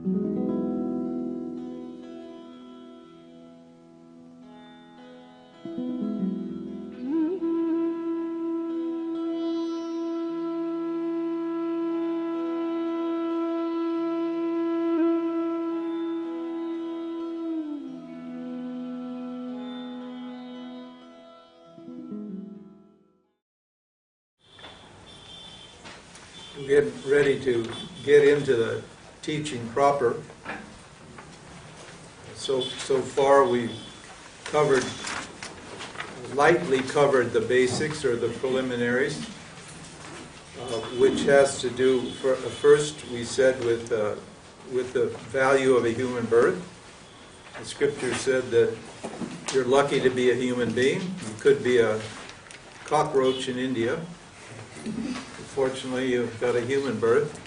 We're getting ready to get into the teaching proper. So far we've lightly covered the basics or the preliminaries, which has to do, first we said with the value of a human birth. The scripture said that you're lucky to be a human being. You could be a cockroach in India. Fortunately, you've got a human birth.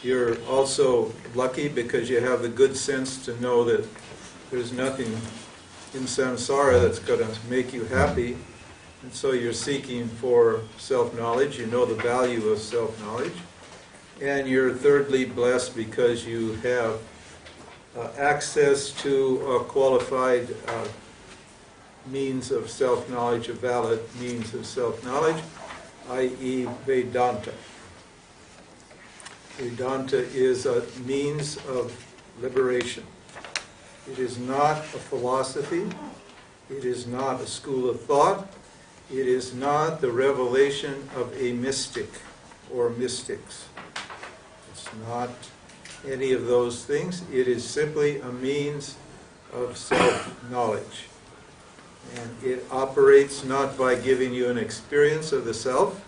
You're also lucky because you have the good sense to know that there's nothing in samsara that's going to make you happy. And so you're seeking for self-knowledge. You know the value of self-knowledge. And you're thirdly blessed because you have access to a qualified means of self-knowledge, a valid means of self-knowledge, i.e. Vedanta. Vedanta is a means of liberation. It is not a philosophy. It is not a school of thought. It is not the revelation of a mystic or mystics. It's not any of those things. It is simply a means of self-knowledge. And it operates not by giving you an experience of the self.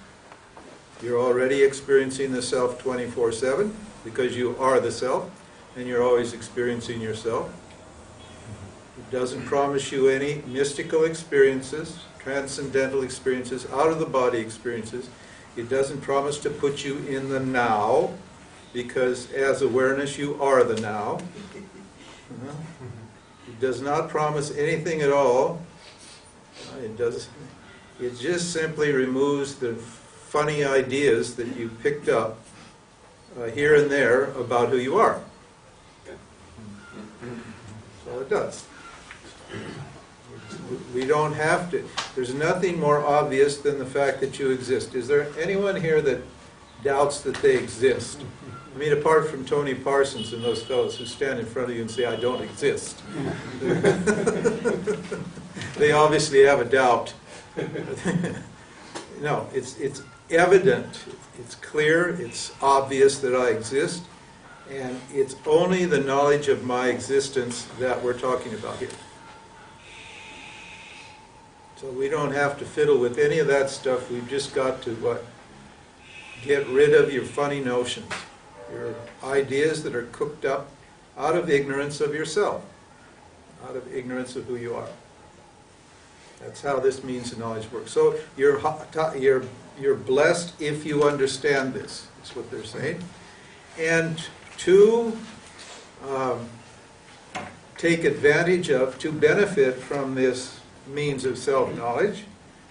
You're already experiencing the self 24/7 because you are the self, and you're always experiencing yourself. It doesn't promise you any mystical experiences, transcendental experiences, out-of-the-body experiences. It doesn't promise to put you in the now, because as awareness you are the now. It does not promise anything at all. It just simply removes the funny ideas that you picked up here and there about who you are. That's all it does. We don't have to. There's nothing more obvious than the fact that you exist. Is there anyone here that doubts that they exist? I mean, apart from Tony Parsons and those fellows who stand in front of you and say, I don't exist. They obviously have a doubt. No, it's evident, it's clear, it's obvious that I exist, and it's only the knowledge of my existence that we're talking about here. So we don't have to fiddle with any of that stuff. We've just got to, what? Get rid of your funny notions, your ideas that are cooked up out of ignorance of yourself, out of ignorance of who you are. That's how this means of knowledge works. So you're blessed if you understand this. That's what they're saying. And to take advantage of, to benefit from this means of self-knowledge,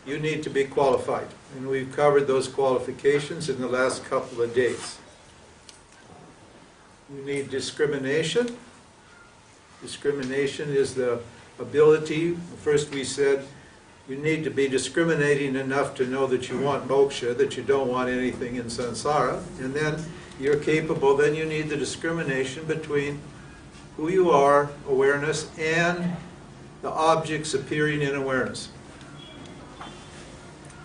you need to be qualified. And we've covered those qualifications in the last couple of days. You need discrimination. Discrimination is the ability, first we said, you need to be discriminating enough to know that you want moksha, that you don't want anything in samsara, and then you're capable, then you need the discrimination between who you are, awareness, and the objects appearing in awareness.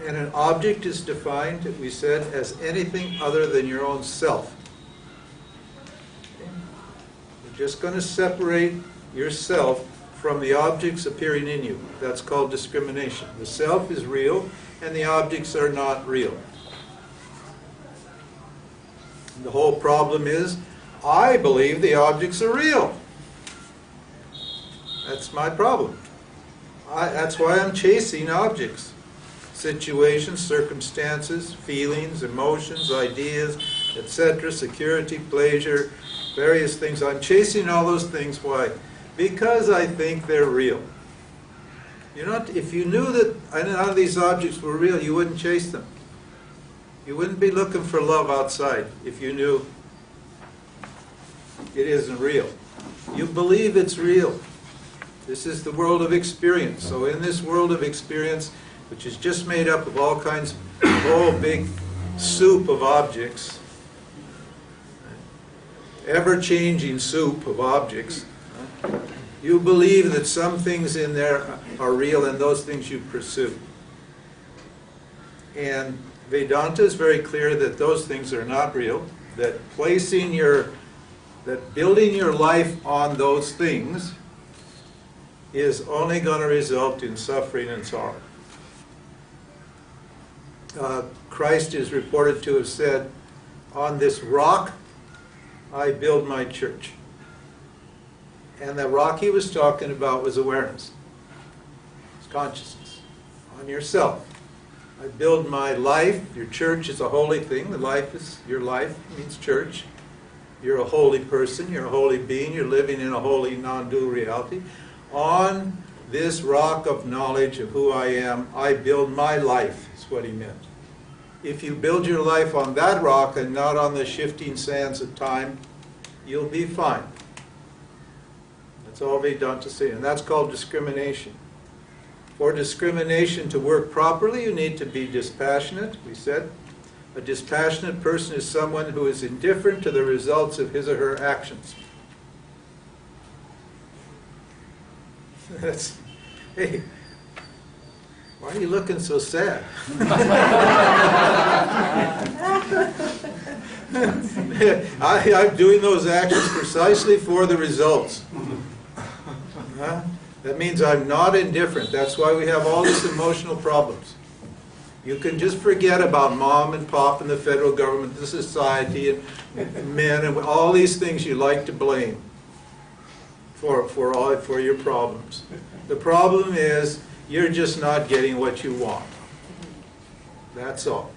And an object is defined, we said, as anything other than your own self. Okay? You're just going to separate yourself from the objects appearing in you. That's called discrimination. The self is real, and the objects are not real. The whole problem is, I believe the objects are real. That's my problem. That's why I'm chasing objects. Situations, circumstances, feelings, emotions, ideas, etc., security, pleasure, various things. I'm chasing all those things. Why? Because I think they're real. If you knew that none of these objects were real, you wouldn't chase them. You wouldn't be looking for love outside if you knew it isn't real. You believe it's real. This is the world of experience. So in this world of experience, which is just made up of all kinds of, a whole big soup of objects, ever-changing soup of objects, you believe that some things in there are real and those things you pursue. And Vedanta is very clear that those things are not real, that building your life on those things is only going to result in suffering and sorrow. Christ is reported to have said, "On this rock I build my church." And the rock he was talking about was awareness. It's consciousness on yourself. I build my life. Your church is a holy thing. The life is your life, means church. You're a holy person. You're a holy being. You're living in a holy non-dual reality. On this rock of knowledge of who I am, I build my life, is what he meant. If you build your life on that rock and not on the shifting sands of time, you'll be fine. That's all Vedanta say, and that's called discrimination. For discrimination to work properly, you need to be dispassionate, we said. A dispassionate person is someone who is indifferent to the results of his or her actions. Hey, why are you looking so sad? I'm doing those actions precisely for the results. Huh? That means I'm not indifferent. That's why we have all these emotional problems. You can just forget about mom and pop and the federal government, the society, and men, and all these things you like to blame for your problems. The problem is you're just not getting what you want. That's all.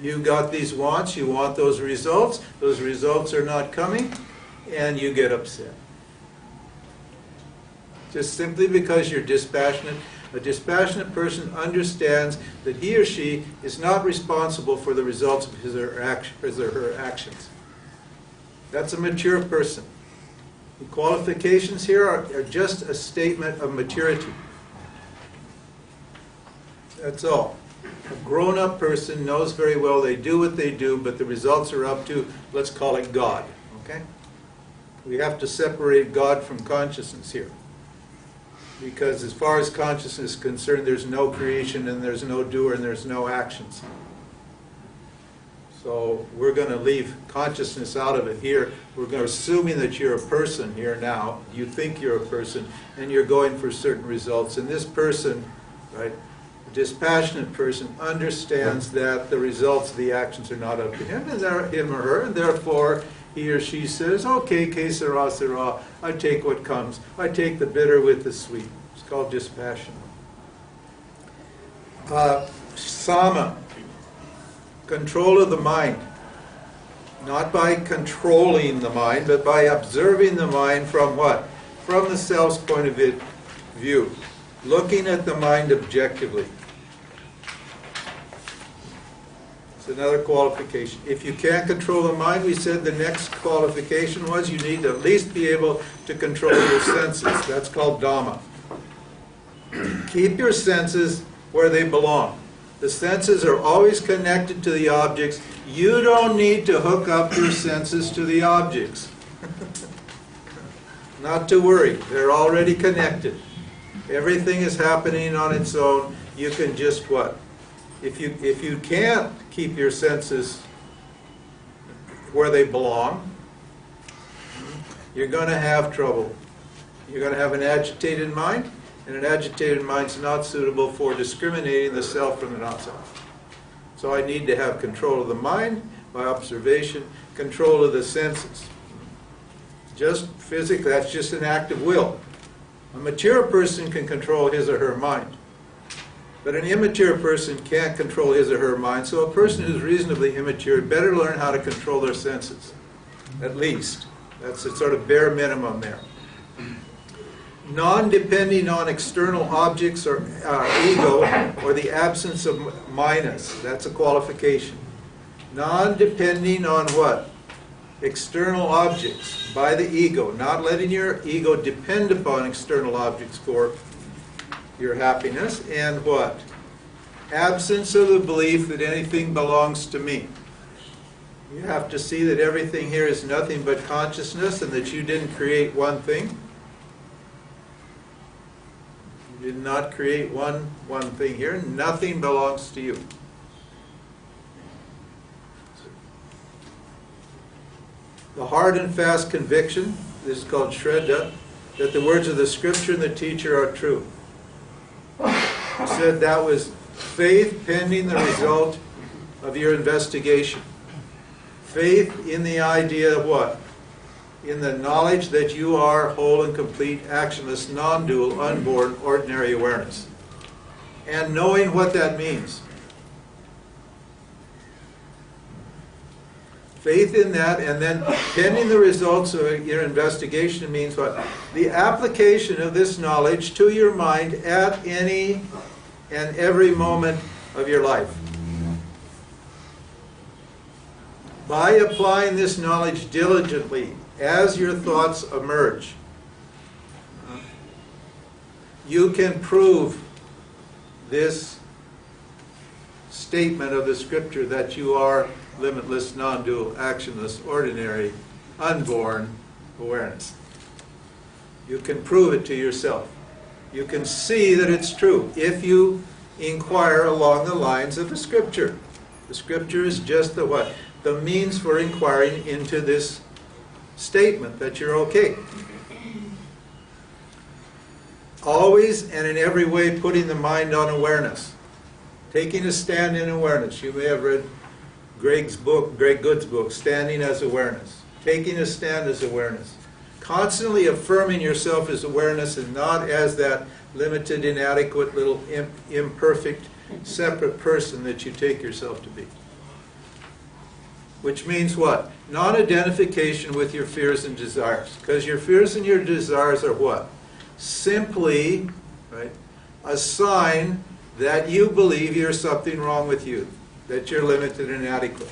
You got these wants, you want those results are not coming, and you get upset. Just simply because you're dispassionate. A dispassionate person understands that he or she is not responsible for the results of his or her actions. That's a mature person. The qualifications here are just a statement of maturity. That's all. A grown-up person knows very well they do what they do, but the results are up to, let's call it God. Okay? We have to separate God from consciousness here. Because as far as consciousness is concerned, there's no creation and there's no doer and there's no actions. So we're going to leave consciousness out of it here. We're assuming that you're a person here now. You think you're a person and you're going for certain results. And this person, right, a dispassionate person understands that the results of the actions are not up to him or her, and therefore he or she says, okay, que sera, sera. I take what comes. I take the bitter with the sweet. It's called dispassion. Sama, control of the mind. Not by controlling the mind, but by observing the mind from what? From the self's point of view. Looking at the mind objectively. Another qualification. If you can't control the mind, we said the next qualification was you need to at least be able to control your senses. That's called Dhamma. Keep your senses where they belong. The senses are always connected to the objects. You don't need to hook up your senses to the objects. Not to worry. They're already connected. Everything is happening on its own. You can just what? If you can't keep your senses where they belong, you're going to have trouble. You're going to have an agitated mind, and an agitated mind's not suitable for discriminating the self from the not-self. So I need to have control of the mind by observation, control of the senses. Just physically, that's just an act of will. A mature person can control his or her mind. But an immature person can't control his or her mind, so a person who's reasonably immature better learn how to control their senses, at least. That's a sort of bare minimum there. Non-depending on external objects or ego or the absence of minus, that's a qualification. Non-depending on what? external objects by the ego, not letting your ego depend upon external objects for your happiness, and what? Absence of the belief that anything belongs to me. You have to see that everything here is nothing but consciousness and that you didn't create one thing. You did not create one thing here. Nothing belongs to you. The hard and fast conviction, this is called Shraddha, that the words of the scripture and the teacher are true. He said that was faith pending the result of your investigation. Faith in the idea of what? In the knowledge that you are whole and complete, actionless, non-dual, unborn, ordinary awareness. And knowing what that means. Faith in that, and then pending the results of your investigation means what? The application of this knowledge to your mind at any and every moment of your life. By applying this knowledge diligently as your thoughts emerge, you can prove this statement of the scripture that you are limitless, non-dual, actionless, ordinary, unborn awareness. You can prove it to yourself. You can see that it's true if you inquire along the lines of the scripture. The scripture is just the what? The means for inquiring into this statement that you're okay. Always and in every way putting the mind on awareness. Taking a stand in awareness. You may have read Greg Good's book, Standing as Awareness. Taking a stand as awareness. Constantly affirming yourself as awareness and not as that limited, inadequate, little imperfect, separate person that you take yourself to be. Which means what? Non-identification with your fears and desires. Because your fears and your desires are what? Simply, right, a sign that you believe there's something wrong with you. That you're limited and inadequate.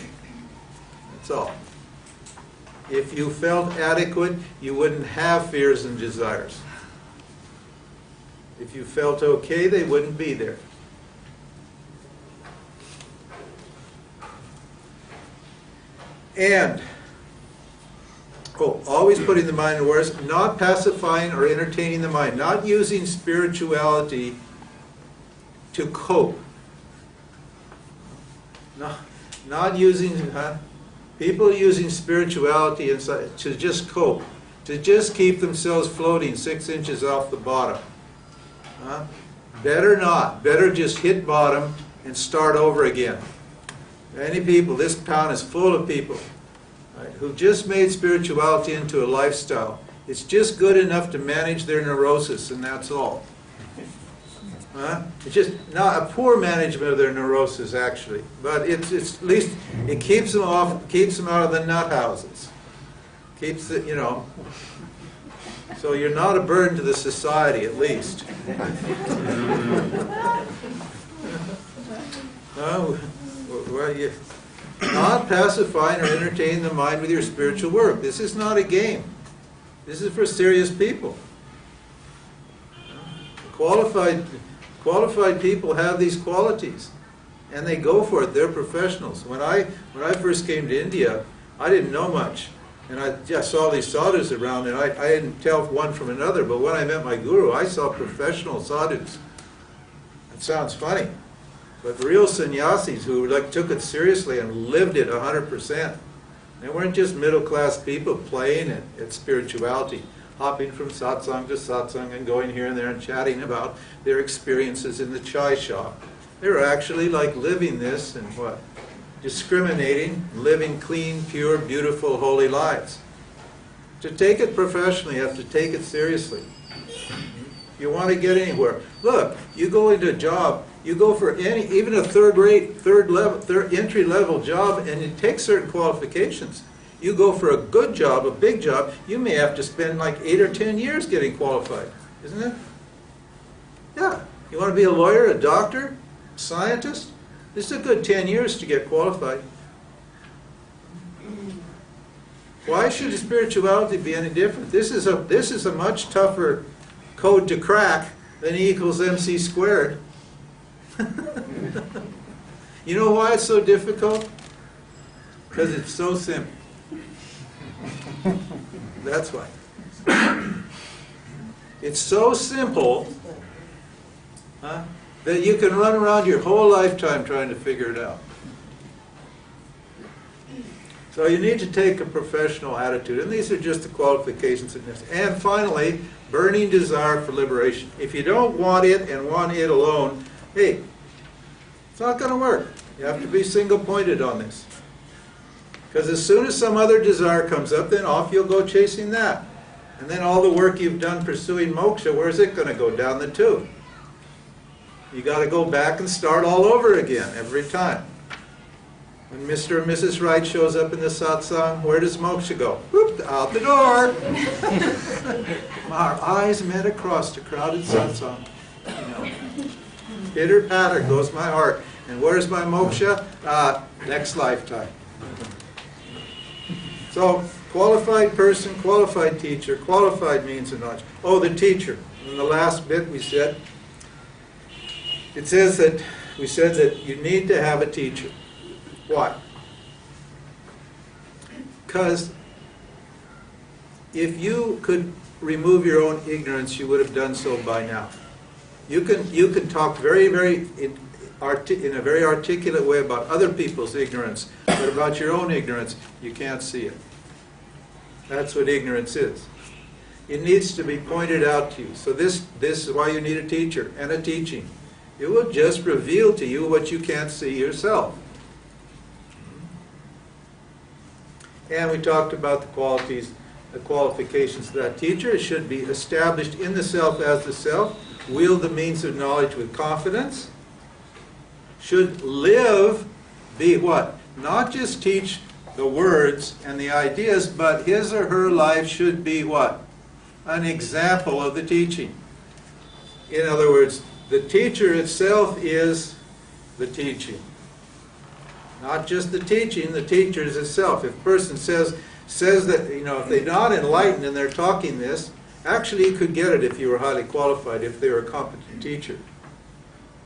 That's all. If you felt adequate, you wouldn't have fears and desires. If you felt okay, they wouldn't be there. And, always putting the mind in awareness, not pacifying or entertaining the mind, not using spirituality to cope. Not using, people using spirituality to just cope, to just keep themselves floating 6 inches off the bottom. Better not. Better just hit bottom and start over again. Many people, this town is full of people, right, who just made spirituality into a lifestyle. It's just good enough to manage their neurosis, and that's all. It's just not a poor management of their neurosis, actually, but it's at least it keeps them off, keeps them out of the nut houses, keeps it, So you're not a burden to the society, at least. Not pacifying or entertaining the mind with your spiritual work. This is not a game. This is for serious people. Qualified people have these qualities, and they go for it. They're professionals. When I first came to India, I didn't know much, and I just saw these sadhus around, and I didn't tell one from another. But when I met my guru, I saw professional sadhus. It sounds funny, but real sannyasis who took it seriously and lived it 100%. They weren't just middle-class people playing at spirituality, hopping from satsang to satsang and going here and there and chatting about their experiences in the chai shop. They were actually living this and what? Discriminating, living clean, pure, beautiful, holy lives. To take it professionally, you have to take it seriously. If you want to get anywhere, look, you go into a job, you go for even a entry-level job, and it takes certain qualifications. You go for a good job, a big job, you may have to spend 8 or 10 years getting qualified, isn't it? Yeah. You want to be a lawyer, a doctor, a scientist? This is a good 10 years to get qualified. Why should spirituality be any different? This is a much tougher code to crack than E equals MC squared. You know why it's so difficult? Because it's so simple. That's why. It's so simple that you can run around your whole lifetime trying to figure it out. So you need to take a professional attitude, and these are just the qualifications of this. And finally, burning desire for liberation. If you don't want it and want it alone, hey, it's not going to work. You have to be single-pointed on this. Because as soon as some other desire comes up, then off you'll go chasing that. And then all the work you've done pursuing moksha, where's it going to go? Down the tube. You got to go back and start all over again every time. When Mr. and Mrs. Right shows up in the satsang, where does moksha go? Whoop, out the door. Our eyes met across a crowded satsang. Pitter patter goes my heart. And where's my moksha? Next lifetime. So, qualified person, qualified teacher, qualified means of knowledge. Oh, the teacher. In the last bit we said, it says that, we said that you need to have a teacher. Why? Because if you could remove your own ignorance, you would have done so by now. You can talk very, very in a very articulate way about other people's ignorance, but about your own ignorance, you can't see it. That's what ignorance is. It needs to be pointed out to you. So this is why you need a teacher and a teaching. It will just reveal to you what you can't see yourself. And we talked about the qualities, the qualifications of that teacher. It should be established in the self as the self, wield the means of knowledge with confidence, should live, be what? Not just teach the words and the ideas, but his or her life should be what? An example of the teaching. In other words, the teacher itself is the teaching. Not just the teaching, the teacher is itself. If a person says that, if they're not enlightened and they're talking this, actually you could get it if you were highly qualified, if they were a competent teacher,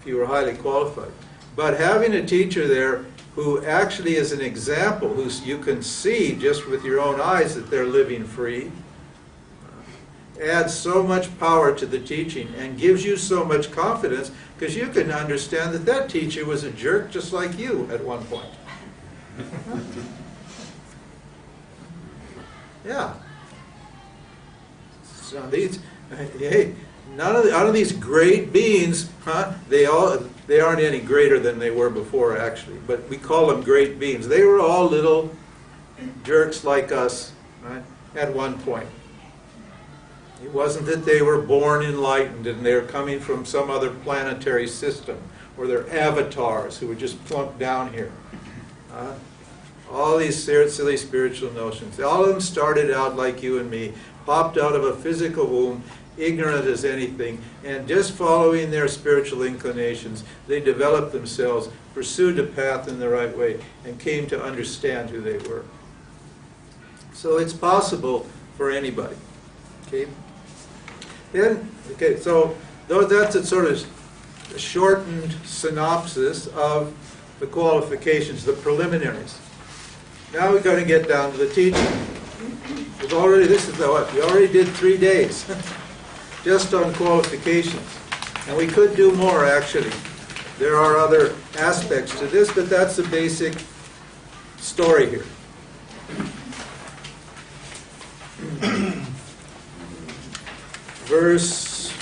if you were highly qualified. But having a teacher there who actually is an example, who you can see just with your own eyes that they're living free, adds so much power to the teaching and gives you so much confidence, because you can understand that that teacher was a jerk just like you at one point. Yeah. So none of these great beings, they aren't any greater than they were before, actually. But we call them great beings. They were all little jerks like us, right, at one point. It wasn't that they were born enlightened and they're coming from some other planetary system, or they're avatars who were just plunked down here. All these silly spiritual notions. All of them started out like you and me, popped out of a physical womb, ignorant as anything, and just following their spiritual inclinations, they developed themselves, pursued a path in the right way, and came to understand who they were. So it's possible for anybody. Okay? So that's a sort of shortened synopsis of the qualifications, the preliminaries. Now we're going to get down to the teaching. We already did 3 days just on qualifications. And we could do more, actually. There are other aspects to this, but that's the basic story here. Verse,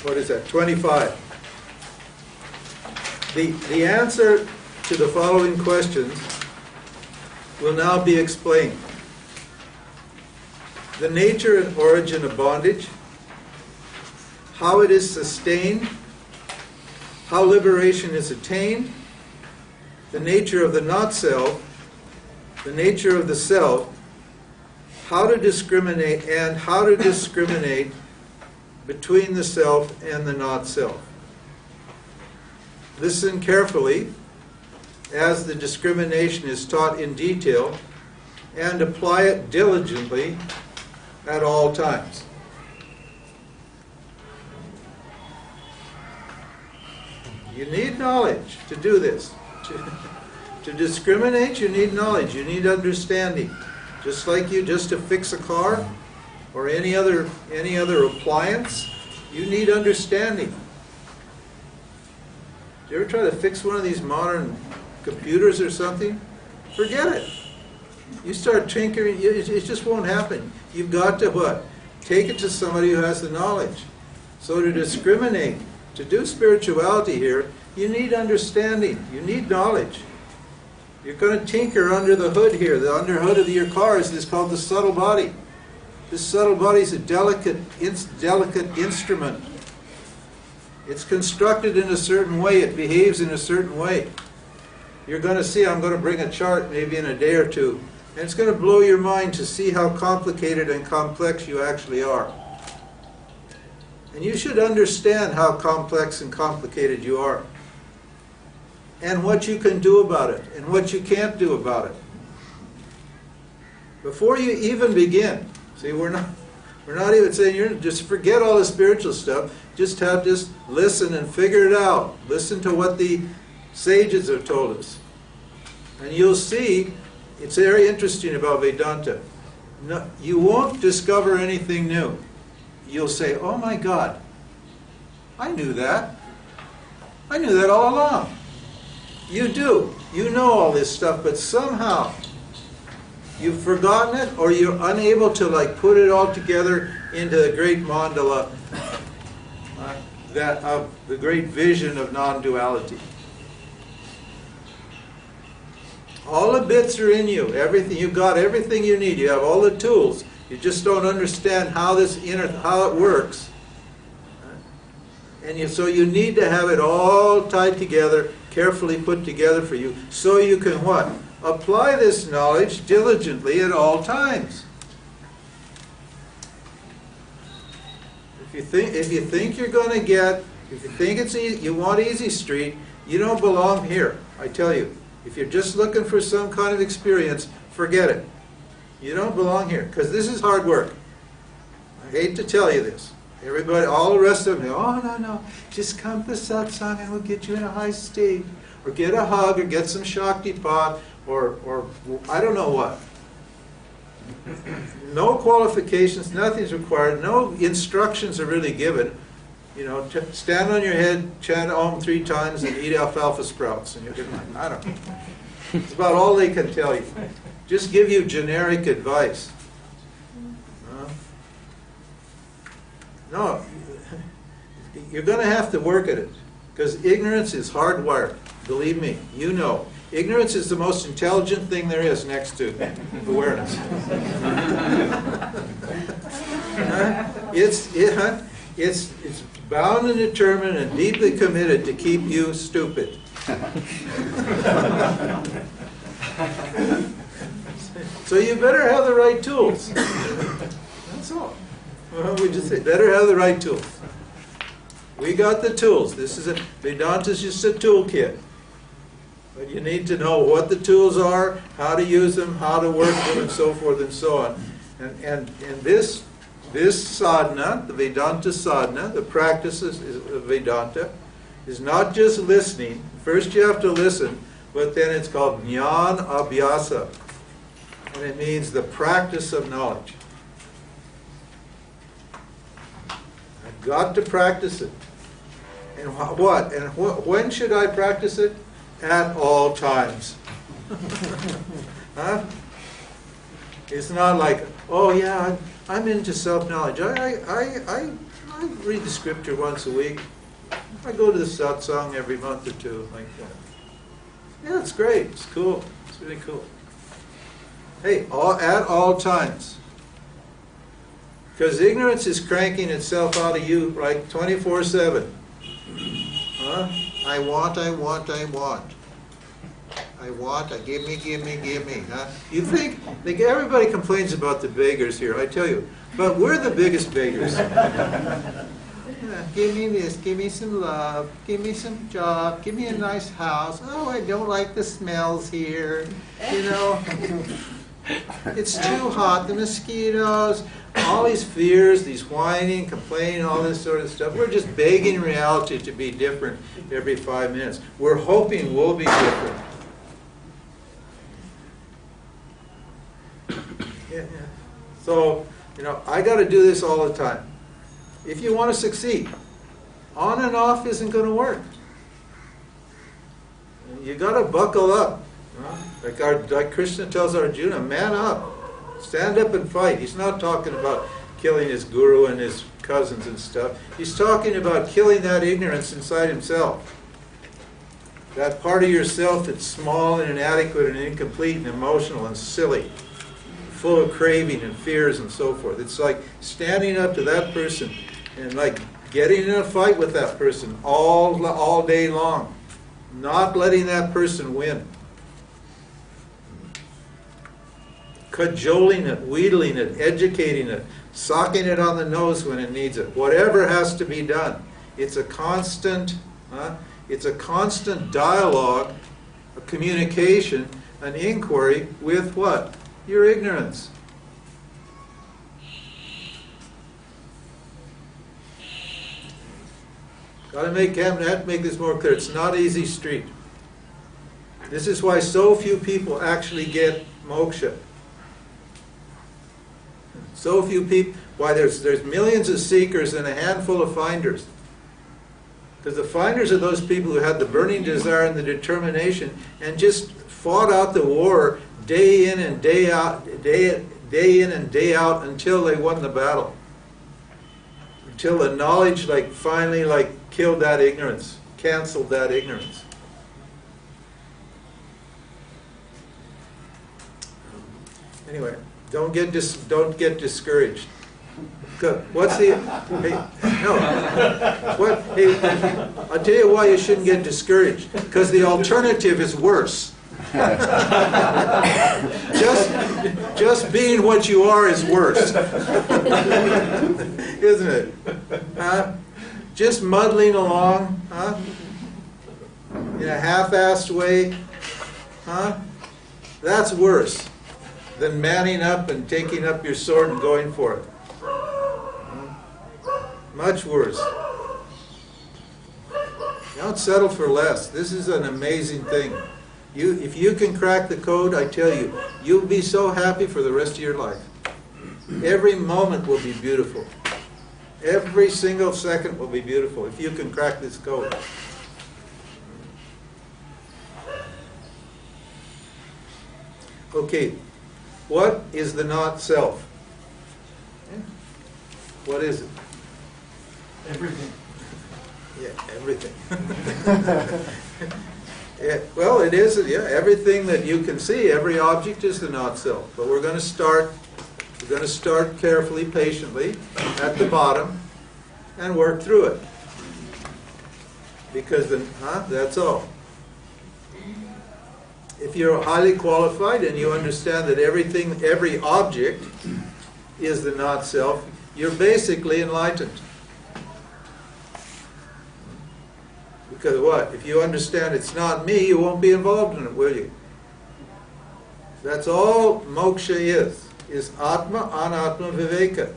25. The answer to the following questions will now be explained. The nature and origin of bondage, how it is sustained, how liberation is attained, the nature of the not-self, the nature of the self, how to discriminate between the self and the not-self. Listen carefully as the discrimination is taught in detail, and apply it diligently at all times. You need knowledge to do this. To discriminate, you need knowledge, you need understanding. Just like just to fix a car or any other appliance, you need understanding. Do you ever try to fix one of these modern computers or something? Forget it. You start tinkering, it just won't happen. You've got to what? Take it to somebody who has the knowledge. So to discriminate, to do spirituality here, you need understanding, you need knowledge. You're going to tinker under the hood here. The underhood of your car is called the subtle body. This subtle body is a delicate instrument. It's constructed in a certain way. It behaves in a certain way. You're going to see, I'm going to bring a chart maybe in a day or two, and it's going to blow your mind to see how complicated and complex you actually are. And you should understand how complex and complicated you are, and what you can do about it, and what you can't do about it. Before you even begin, see, we're not even saying you're just forget all the spiritual stuff. Just listen and figure it out. Listen to what the sages have told us, and you'll see it's very interesting about Vedanta. No, you won't discover anything new. You'll say, "Oh my God, I knew that. I knew that all along." You do. You know all this stuff, but somehow you've forgotten it, or you're unable to put it all together into the great mandala, that of the great vision of non-duality. All the bits are in you. Everything, you've got everything you need. You have all the tools. You just don't understand how how it works. And so you need to have it all tied together, carefully put together for you, so you can what? Apply this knowledge diligently at all times. If you think you're going to get, if you think it's easy, you want Easy Street, you don't belong here. I tell you, if you're just looking for some kind of experience, forget it. You don't belong here, because this is hard work. I hate to tell you this. Everybody, all the rest of them, oh no, just come to satsang and we'll get you in a high state, or get a hug, or get some Shaktipat, or I don't know what. No qualifications, nothing's required, no instructions are really given. You know, stand on your head, chant Om 3 times, and eat alfalfa sprouts, and you're good. I don't know. It's about all they can tell you. Just give you generic advice. No, you're going to have to work at it, because ignorance is hardwired. Believe me, you know. Ignorance is the most intelligent thing there is next to awareness. It's bound and determined and deeply committed to keep you stupid. So you better have the right tools. That's all. Well, we just say, better have the right tools. We got the tools. Vedanta is just a toolkit. But you need to know what the tools are, how to use them, how to work them, and so forth and so on. And this sadhana, the Vedanta sadhana, the practices of Vedanta, is not just listening. First you have to listen, but then it's called jnana abhyasa. And it means the practice of knowledge. I've got to practice it. And what? And when should I practice it? At all times. Huh? It's not like, oh yeah, I'm into self-knowledge. I read the scripture once a week. I go to the satsang every month or two, like that. Yeah, it's great. It's cool. It's really cool. Hey, at all times. Because ignorance is cranking itself out of you like 24/7. Huh? I want, give me. Huh? You think, everybody complains about the beggars here, I tell you, but we're the biggest beggars. Give me this, give me some love, give me some job, give me a nice house. Oh, I don't like the smells here, you know. It's too hot, the mosquitoes, all these fears, these whining, complaining, all this sort of stuff. We're just begging reality to be different every 5 minutes. We're hoping we'll be different. Yeah. So, I got to do this all the time. If you want to succeed, on and off isn't going to work. You got to buckle up. Like Krishna tells Arjuna, man up. Stand up and fight. He's not talking about killing his guru and his cousins and stuff. He's talking about killing that ignorance inside himself. That part of yourself that's small and inadequate and incomplete and emotional and silly, full of craving and fears and so forth. It's like standing up to that person and like getting in a fight with that person all day long. Not letting that person win. Cajoling it, wheedling it, educating it, socking it on the nose when it needs it. Whatever has to be done. It's a constant dialogue, a communication, an inquiry with what? Your ignorance. Got to make this more clear. It's not easy street. This is why so few people actually get moksha. So few people. Why there's millions of seekers and a handful of finders. Because the finders are those people who had the burning desire and the determination and just fought out the war day in and day out, day in and day out until they won the battle. Until the knowledge finally killed that ignorance, canceled that ignorance. Anyway, don't get discouraged. What's the I'll tell you why you shouldn't get discouraged. Because the alternative is worse. just being what you are is worse. Isn't it? Just muddling along, in a half-assed way, that's worse than manning up and taking up your sword and going for it. Much worse. Don't settle for less. This is an amazing thing. If you can crack the code, I tell you, you'll be so happy for the rest of your life. Every moment will be beautiful. Every single second will be beautiful if you can crack this code. Okay, what is the not self? What is it? Everything. Yeah, everything. Yeah, well, it is. Yeah, everything that you can see, every object is the not self. But we're going to start carefully, patiently, at the bottom, and work through it. Because that's all. If you're highly qualified and you understand that every object is the not self, you're basically enlightened. Because what? If you understand it's not me, you won't be involved in it, will you? That's all moksha is Atma Anatma Viveka.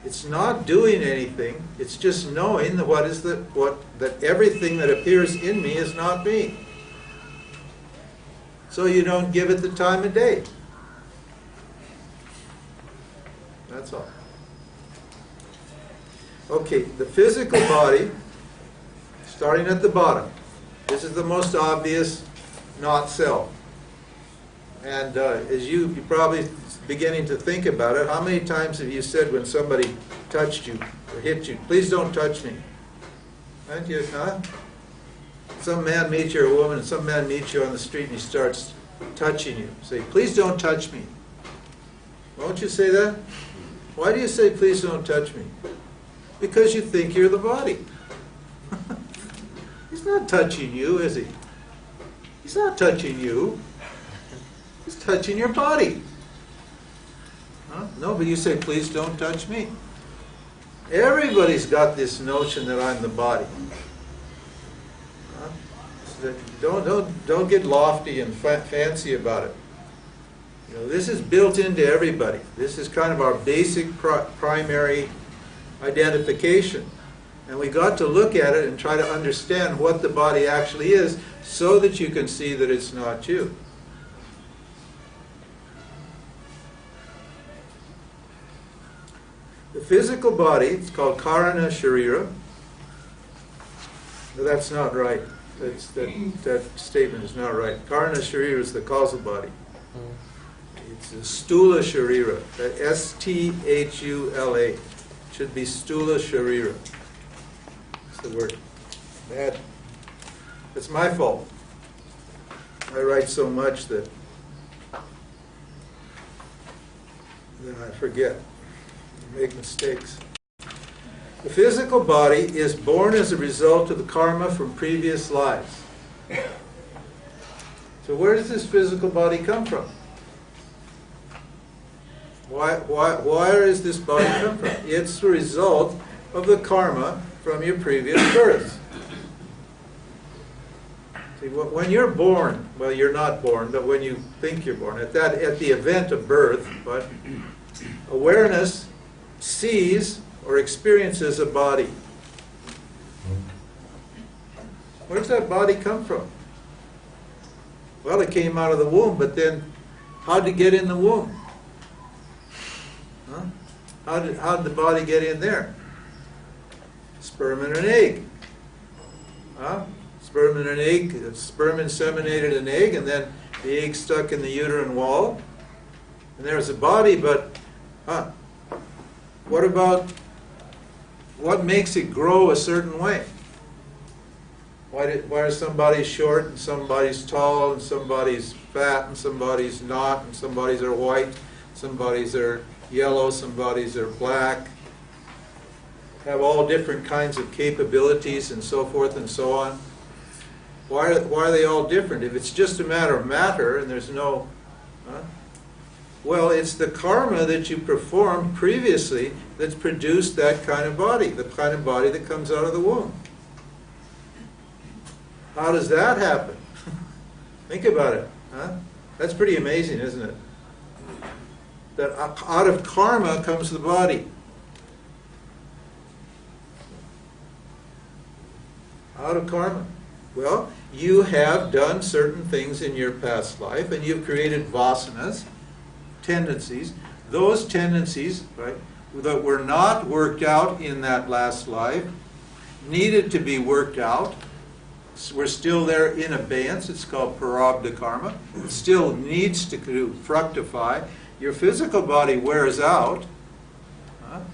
It's not doing anything, it's just knowing that everything that appears in me is not me. So you don't give it the time of day. That's all. Okay, the physical body, starting at the bottom. This is the most obvious not self. And as you're probably beginning to think about it, how many times have you said when somebody touched you or hit you, please don't touch me? Haven't you? Huh? Some man meets you, or a woman, and some man meets you on the street and he starts touching you. Say, please don't touch me. Won't you say that? Why do you say, please don't touch me? Because you think you're the body. He's not touching you, is he? He's not touching you. He's touching your body. Huh? No, but you say, please don't touch me. Everybody's got this notion that I'm the body. Huh? So don't get lofty and fancy about it. You know, this is built into everybody. This is kind of our basic primary identification. And we got to look at it and try to understand what the body actually is so that you can see that it's not you. The physical body, it's called Karana Sharira. No, that's not right. That statement is not right. Karana Sharira is the causal body. It's the Stula Sharira. S-T-H-U-L-A. Should be Stula Sharira. That's the word. Bad. It's my fault. I write so much that I forget. I make mistakes. The physical body is born as a result of the karma from previous lives. So where does this physical body come from? Why does this body come from? It's the result of the karma from your previous births. See, when you're born, well, you're not born, but when you think you're born, at the event of birth, but awareness sees or experiences a body. Where does that body come from? Well, it came out of the womb, but then how did it get in the womb? Huh? How did the body get in there? Sperm and an egg. Huh? Sperm and an egg, sperm inseminated an egg, and then the egg stuck in the uterine wall. And there's a body, but what makes it grow a certain way? Why are some bodies short and some bodies tall and some bodies fat and some bodies not and some bodies are white, some bodies are yellow, some bodies are black, have all different kinds of capabilities and so forth and so on? Why are they all different? If it's just a matter of matter and there's no... Well, it's the karma that you performed previously that's produced that kind of body, the kind of body that comes out of the womb. How does that happen? Think about it. Huh? That's pretty amazing, isn't it? That out of karma comes the body. Out of karma. Well, you have done certain things in your past life, and you've created vasanas, tendencies. Those tendencies, right, that were not worked out in that last life, needed to be worked out. We're still there in abeyance. It's called prarabdha karma. It still needs to fructify. Your physical body wears out.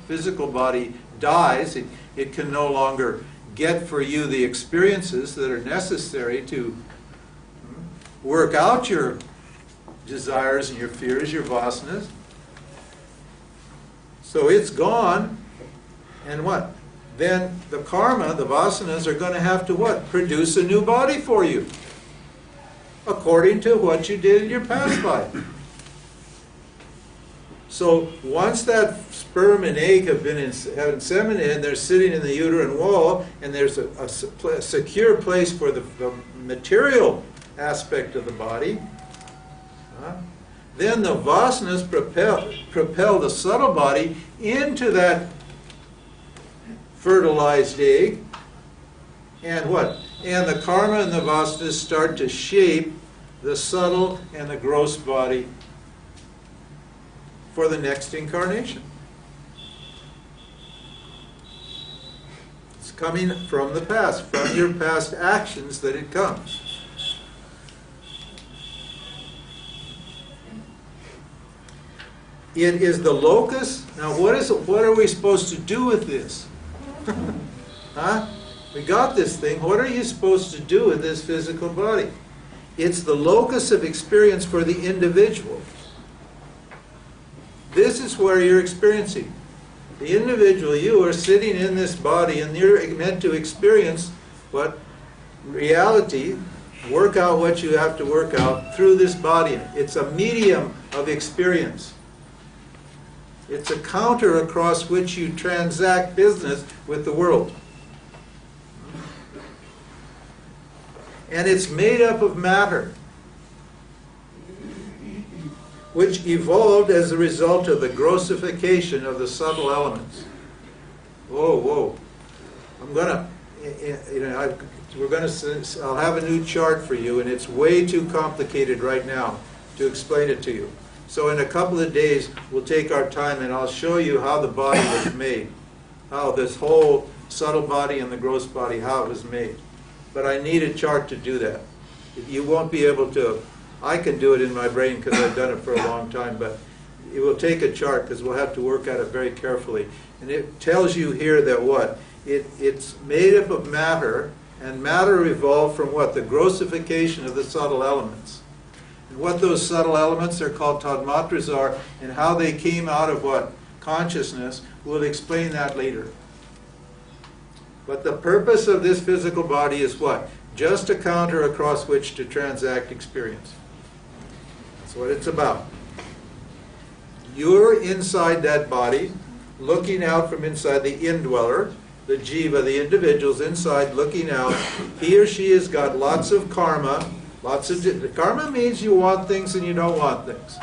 Physical body dies. It can no longer get for you the experiences that are necessary to work out your desires and your fears, your vasanas. So it's gone, and what? Then the karma, the vasanas, are going to have to what? Produce a new body for you, according to what you did in your past life. So once that sperm and egg have been inseminated, they're sitting in the uterine wall, and there's a secure place for the material aspect of the body. Then the vasanas propel the subtle body into that fertilized egg, and what? And the karma and the vasanas start to shape the subtle and the gross body for the next incarnation. It's coming from the past, from your past actions that it comes. It is the locus. Now, what are we supposed to do with this? Huh? We got this thing. What are you supposed to do with this physical body? It's the locus of experience for the individual. This is where you're experiencing. The individual, you are sitting in this body, and you're meant to experience what? Reality, work out what you have to work out through this body. It's a medium of experience. It's a counter across which you transact business with the world. And it's made up of matter. which evolved as a result of the grossification of the subtle elements. Whoa, whoa. I'm gonna, I'll have a new chart for you, and it's way too complicated right now to explain it to you. So in a couple of days, we'll take our time and I'll show you how the body was made. How this whole subtle body and the gross body, how it was made. But I need a chart to do that. You won't be able to, I can do it in my brain because I've done it for a long time, but it will take a chart because we'll have to work at it very carefully. And it tells you here that what? It's made up of matter, and matter evolved from what? The grossification of the subtle elements. And what those subtle elements are called tadmatras are, and how they came out of what? Consciousness. We'll explain that later. But the purpose of this physical body is what? Just a counter across which to transact experience. That's what it's about. You're inside that body, looking out from inside the indweller, the jiva, the individual's inside looking out. He or she has got lots of karma. Karma means you want things and you don't want things.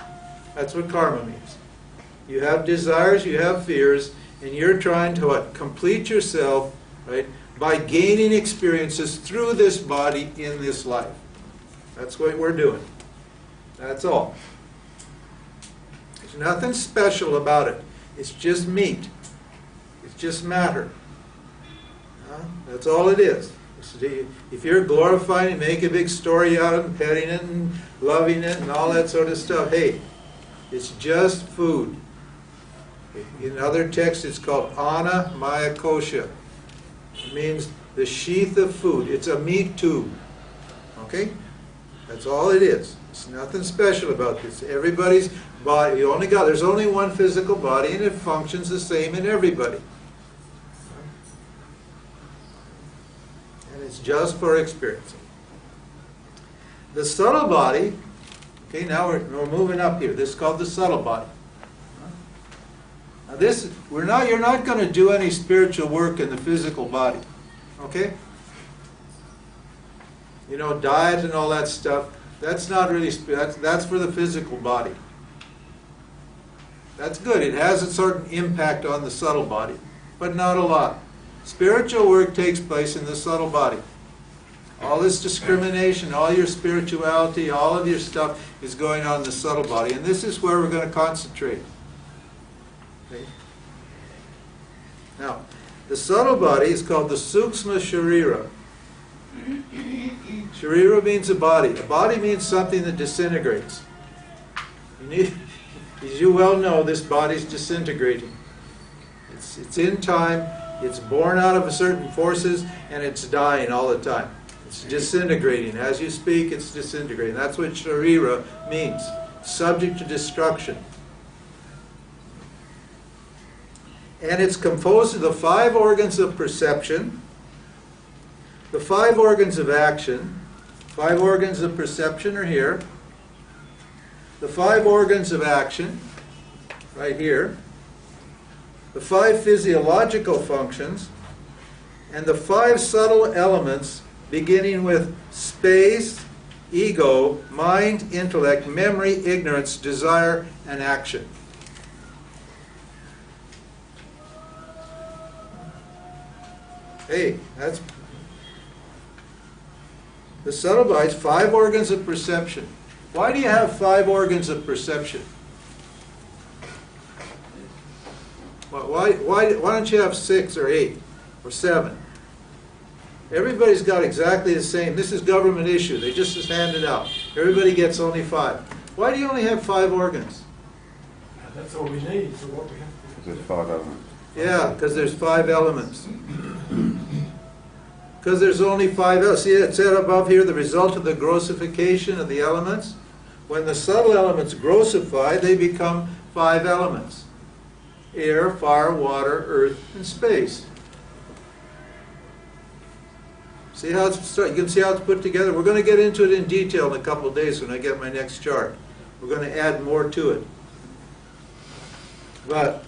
That's what karma means. You have desires, you have fears, and you're trying to what? Complete yourself, right, by gaining experiences through this body in this life. That's what we're doing. That's all. There's nothing special about it. It's just meat. It's just matter. That's all it is. If you're glorifying it, make a big story out of it, and petting it and loving it and all that sort of stuff, hey, it's just food. In other texts, it's called Anna Maya Kosha. It means the sheath of food. It's a meat tube. Okay? That's all it is. There's nothing special about this. Everybody's body, there's only one physical body, and it functions the same in everybody. And it's just for experiencing. The subtle body, okay, now we're moving up here. This is called the subtle body. Now you're not going to do any spiritual work in the physical body. Okay? You know, diet and all that stuff, that's not really, that's for the physical body. That's good. It has a certain impact on the subtle body, but not a lot. Spiritual work takes place in the subtle body. All this discrimination, all your spirituality, all of your stuff is going on in the subtle body, and this is where we're going to concentrate. Okay. Now, the subtle body is called the Suksma Sharira. Sharira means a body. A body means something that disintegrates. As you well know, this body's disintegrating. It's in time, it's born out of certain forces, and it's dying all the time. It's disintegrating. As you speak, it's disintegrating. That's what Sharira means. Subject to destruction. And it's composed of the 5 organs of perception, the 5 organs of action. 5 organs of perception are here. The 5 organs of action, right here. The 5 physiological functions, and the 5 subtle elements, beginning with space, ego, mind, intellect, memory, ignorance, desire, and action. Hey, that's the subtle body's 5 organs of perception. Why do you have 5 organs of perception? Why don't you have 6 or 8 or 7? Everybody's got exactly the same. This is government issue. They just hand it out. Everybody gets only 5. Why do you only have 5 organs? That's all we need for what we have. There's 5 elements. Yeah, because there's 5 elements. Because there's only 5 elements. See, it said above here, the result of the grossification of the elements. When the subtle elements grossify, they become 5 elements. Air, fire, water, earth, and space. See how it's, you can see how it's put together? We're going to get into it in detail in a couple of days when I get my next chart. We're going to add more to it. But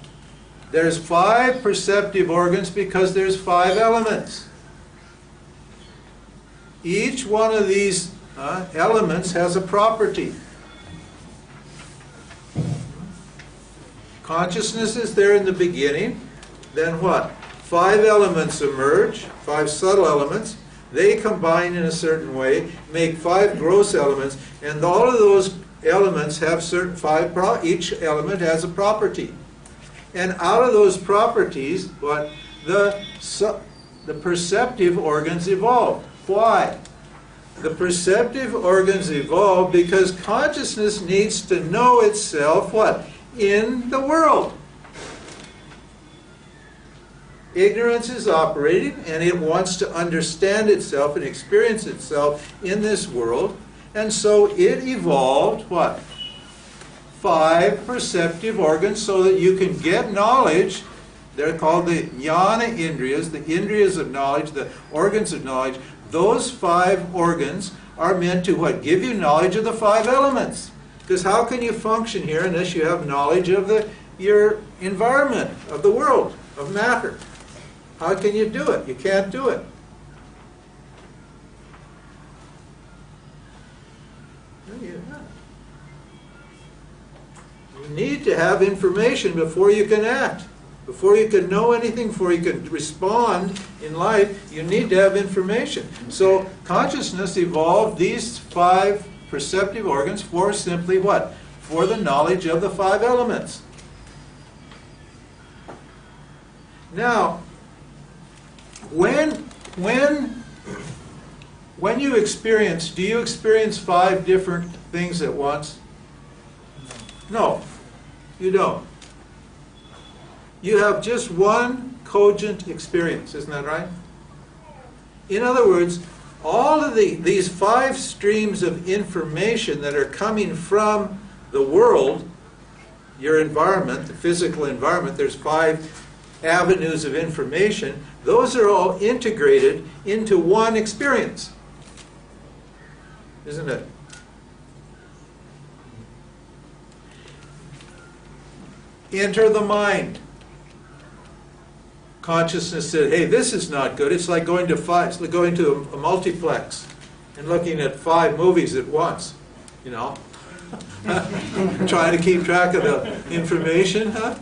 there's 5 perceptive organs because there's 5 elements. Each one of these elements has a property. Consciousness is there in the beginning. Then what? 5 elements emerge, 5 subtle elements. They combine in a certain way, make 5 gross elements, and all of those elements have certain each element has a property. And out of those properties, what? The perceptive organs evolve. Why? The perceptive organs evolve because consciousness needs to know itself, what? In the world. Ignorance is operating, and it wants to understand itself and experience itself in this world. And so it evolved, what? 5 perceptive organs so that you can get knowledge. They're called the jnana indriyas, the indriyas of knowledge, the organs of knowledge. Those 5 organs are meant to what? Give you knowledge of the 5 elements. Because how can you function here unless you have knowledge of your environment, of the world, of matter? How can you do it? You can't do it. You need to have information before you can act. Before you can know anything, before you can respond in life, you need to have information. So consciousness evolved these 5 perceptive organs for simply what? For the knowledge of the 5 elements. Now, when you experience, do you experience 5 different things at once? No, you don't. You have just one cogent experience, isn't that right? In other words, all of these 5 streams of information that are coming from the world, your environment, the physical environment, there's 5 avenues of information, those are all integrated into one experience. Isn't it? Enter the mind. Consciousness said, hey, this is not good. It's like going to a multiplex and looking at 5 movies at once, you know. Trying to keep track of the information, huh?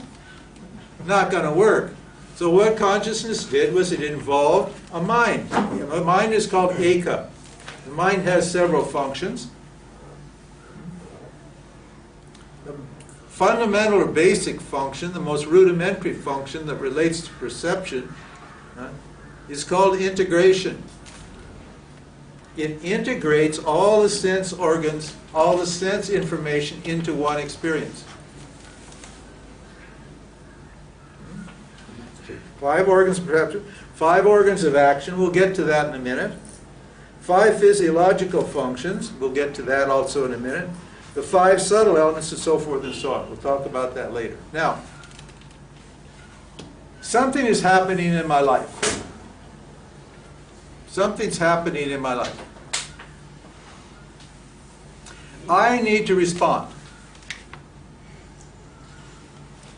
Not going to work. So what consciousness did was it involved a mind. A mind is called eka. The mind has several functions. The fundamental or basic function, the most rudimentary function that relates to perception, is called integration. It integrates all the sense organs, all the sense information into one experience. 5 organs of perception, 5 organs of action, we'll get to that in a minute. 5 physiological functions, we'll get to that also in a minute. The 5 subtle elements and so forth and so on. We'll talk about that later. Now, something is happening in my life. Something's happening in my life. I need to respond.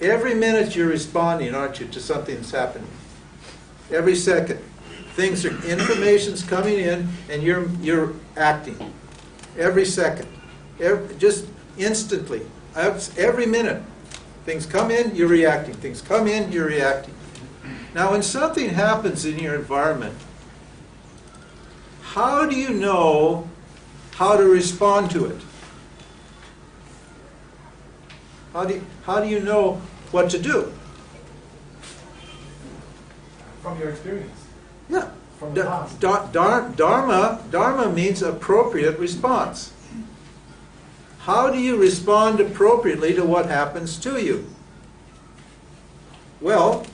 Every minute you're responding, aren't you, to something that's happening? Every second. Information's coming in and you're acting. Every second. Just instantly. Every minute. Things come in, you're reacting. Things come in, you're reacting. Now when something happens in your environment, how do you know how to respond to it? How do you know what to do? From your experience. Yeah. From the past. Dharma means appropriate response. How do you respond appropriately to what happens to you? Well,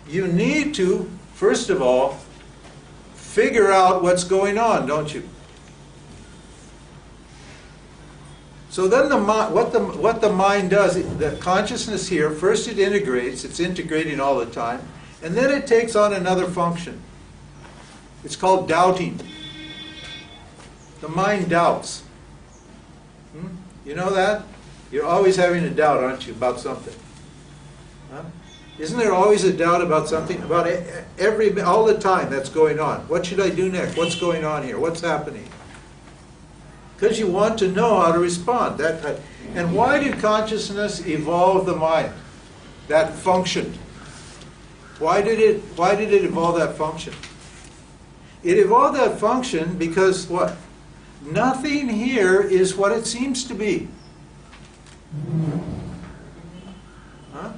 you need to, first of all, figure out what's going on, don't you? So then what the mind does, the consciousness here, first it integrates, it's integrating all the time, and then it takes on another function. It's called doubting. The mind doubts. You know that? You're always having a doubt, aren't you, about something? Huh? Isn't there always a doubt about something? About all the time that's going on. What should I do next? What's going on here? What's happening? Because you want to know how to respond. And why did consciousness evolve the mind? that functioned. Why did it evolve that function? It evolved that function because what? Nothing here is what it seems to be. Huh?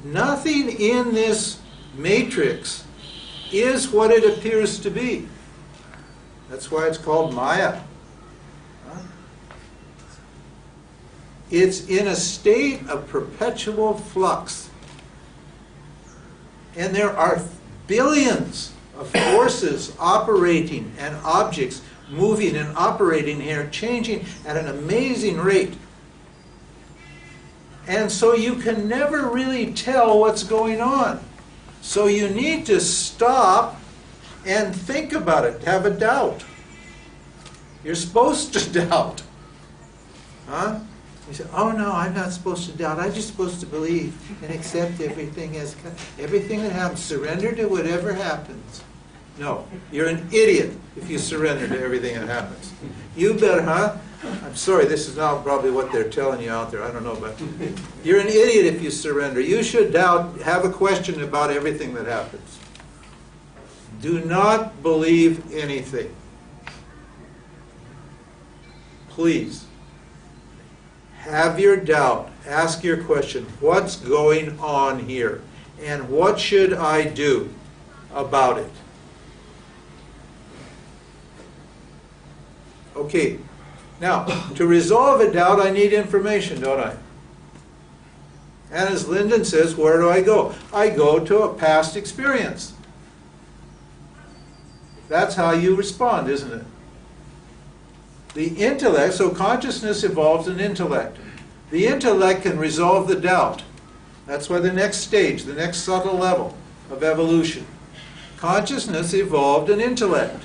Nothing in this matrix is what it appears to be. That's why it's called Maya. Huh? It's in a state of perpetual flux. And there are billions of forces operating and objects moving and operating here, changing at an amazing rate. And so you can never really tell what's going on. So you need to stop and think about it, have a doubt. You're supposed to doubt. Huh? You say, oh no, I'm not supposed to doubt. I'm just supposed to believe and accept everything that happens. Surrender to whatever happens. No, you're an idiot if you surrender to everything that happens. You better, huh? I'm sorry, this is not probably what they're telling you out there. I don't know, but you're an idiot if you surrender. You should doubt, have a question about everything that happens. Do not believe anything. Please. Have your doubt. Ask your question. What's going on here? And what should I do about it? Okay. Now, to resolve a doubt, I need information, don't I? And as Lyndon says, where do I go? I go to a past experience. That's how you respond, isn't it? The intellect, so consciousness evolves an intellect. The intellect can resolve the doubt. That's why the next stage, the next subtle level of evolution. Consciousness evolved an intellect.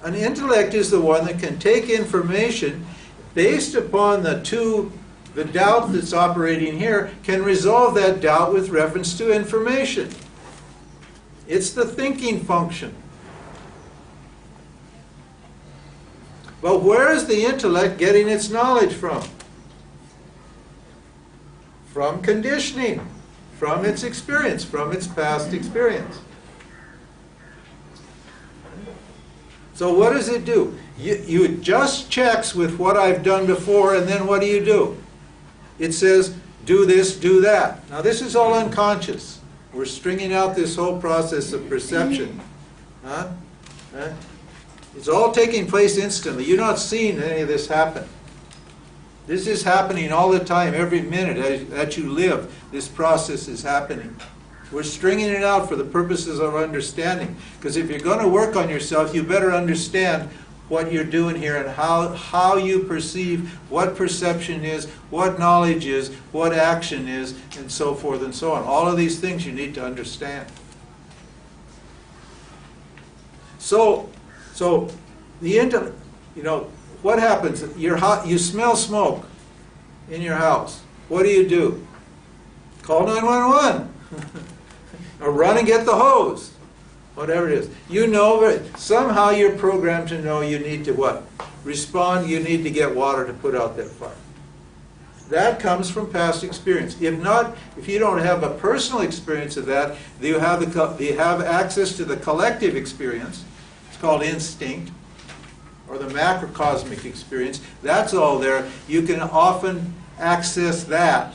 An intellect is the one that can take information based upon the doubt that's operating here, can resolve that doubt with reference to information. It's the thinking function. But where is the intellect getting its knowledge from? From conditioning, from its experience, from its past experience. So what does it do? You just checks with what I've done before, and then what do? It says, do this, do that. Now this is all unconscious. We're stringing out this whole process of perception. Huh? It's all taking place instantly. You're not seeing any of this happen. This is happening all the time, every minute that you live. This process is happening. We're stringing it out for the purposes of understanding. Because if you're going to work on yourself, you better understand what you're doing here and how you perceive, what perception is, what knowledge is, what action is, and so forth and so on. All of these things you need to understand. So the what happens? You smell smoke in your house. What do? Call 911. Or run and get the hose. Whatever it is. You know, somehow you're programmed to know you need to what? Respond, you need to get water to put out that fire. That comes from past experience. If you don't have a personal experience of that, you have access to the collective experience. It's called instinct, or the macrocosmic experience. That's all there. You can often access that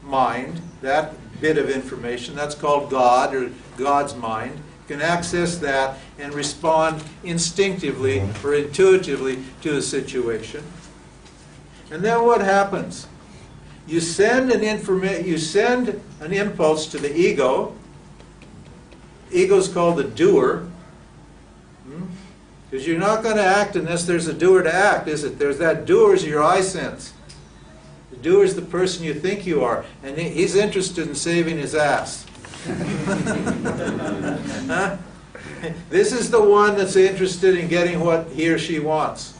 mind, that bit of information. That's called God, or God's mind. You can access that and respond instinctively or intuitively to a situation. And then what happens? You send an impulse to the ego. Ego is called the doer. Because you're not going to act unless there's a doer to act, is it? There's that doer's your I sense. The doer is the person you think you are, and he's interested in saving his ass. Huh? This is the one that's interested in getting what he or she wants.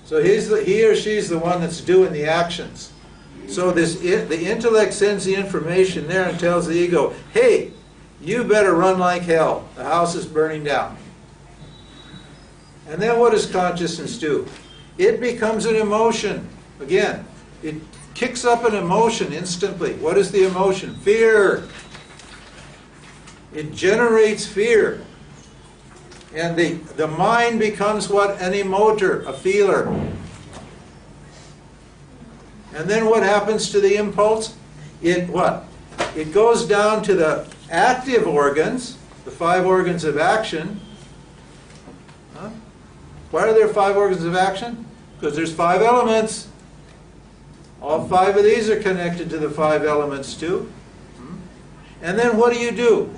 So he or she's the one that's doing the actions. So the intellect sends the information there and tells the ego, hey, you better run like hell. The house is burning down. And then what does consciousness do? It becomes an emotion. Again, kicks up an emotion instantly. What is the emotion? Fear. It generates fear. And the mind becomes what? An emoter, a feeler. And then what happens to the impulse? It what? It goes down to the active organs, the 5 organs of action. Huh? Why are there 5 organs of action? Because there's 5 elements. All 5 of these are connected to the 5 elements too. And then what do?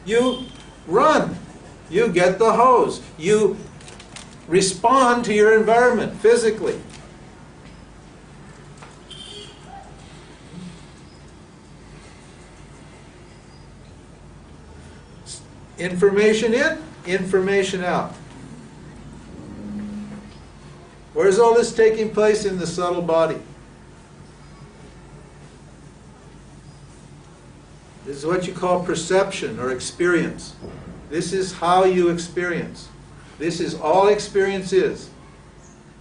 You run. You get the hose. You respond to your environment physically. Information in, information out. Where is all this taking place? In the subtle body. This is what you call perception or experience. This is how you experience. This is all experience is.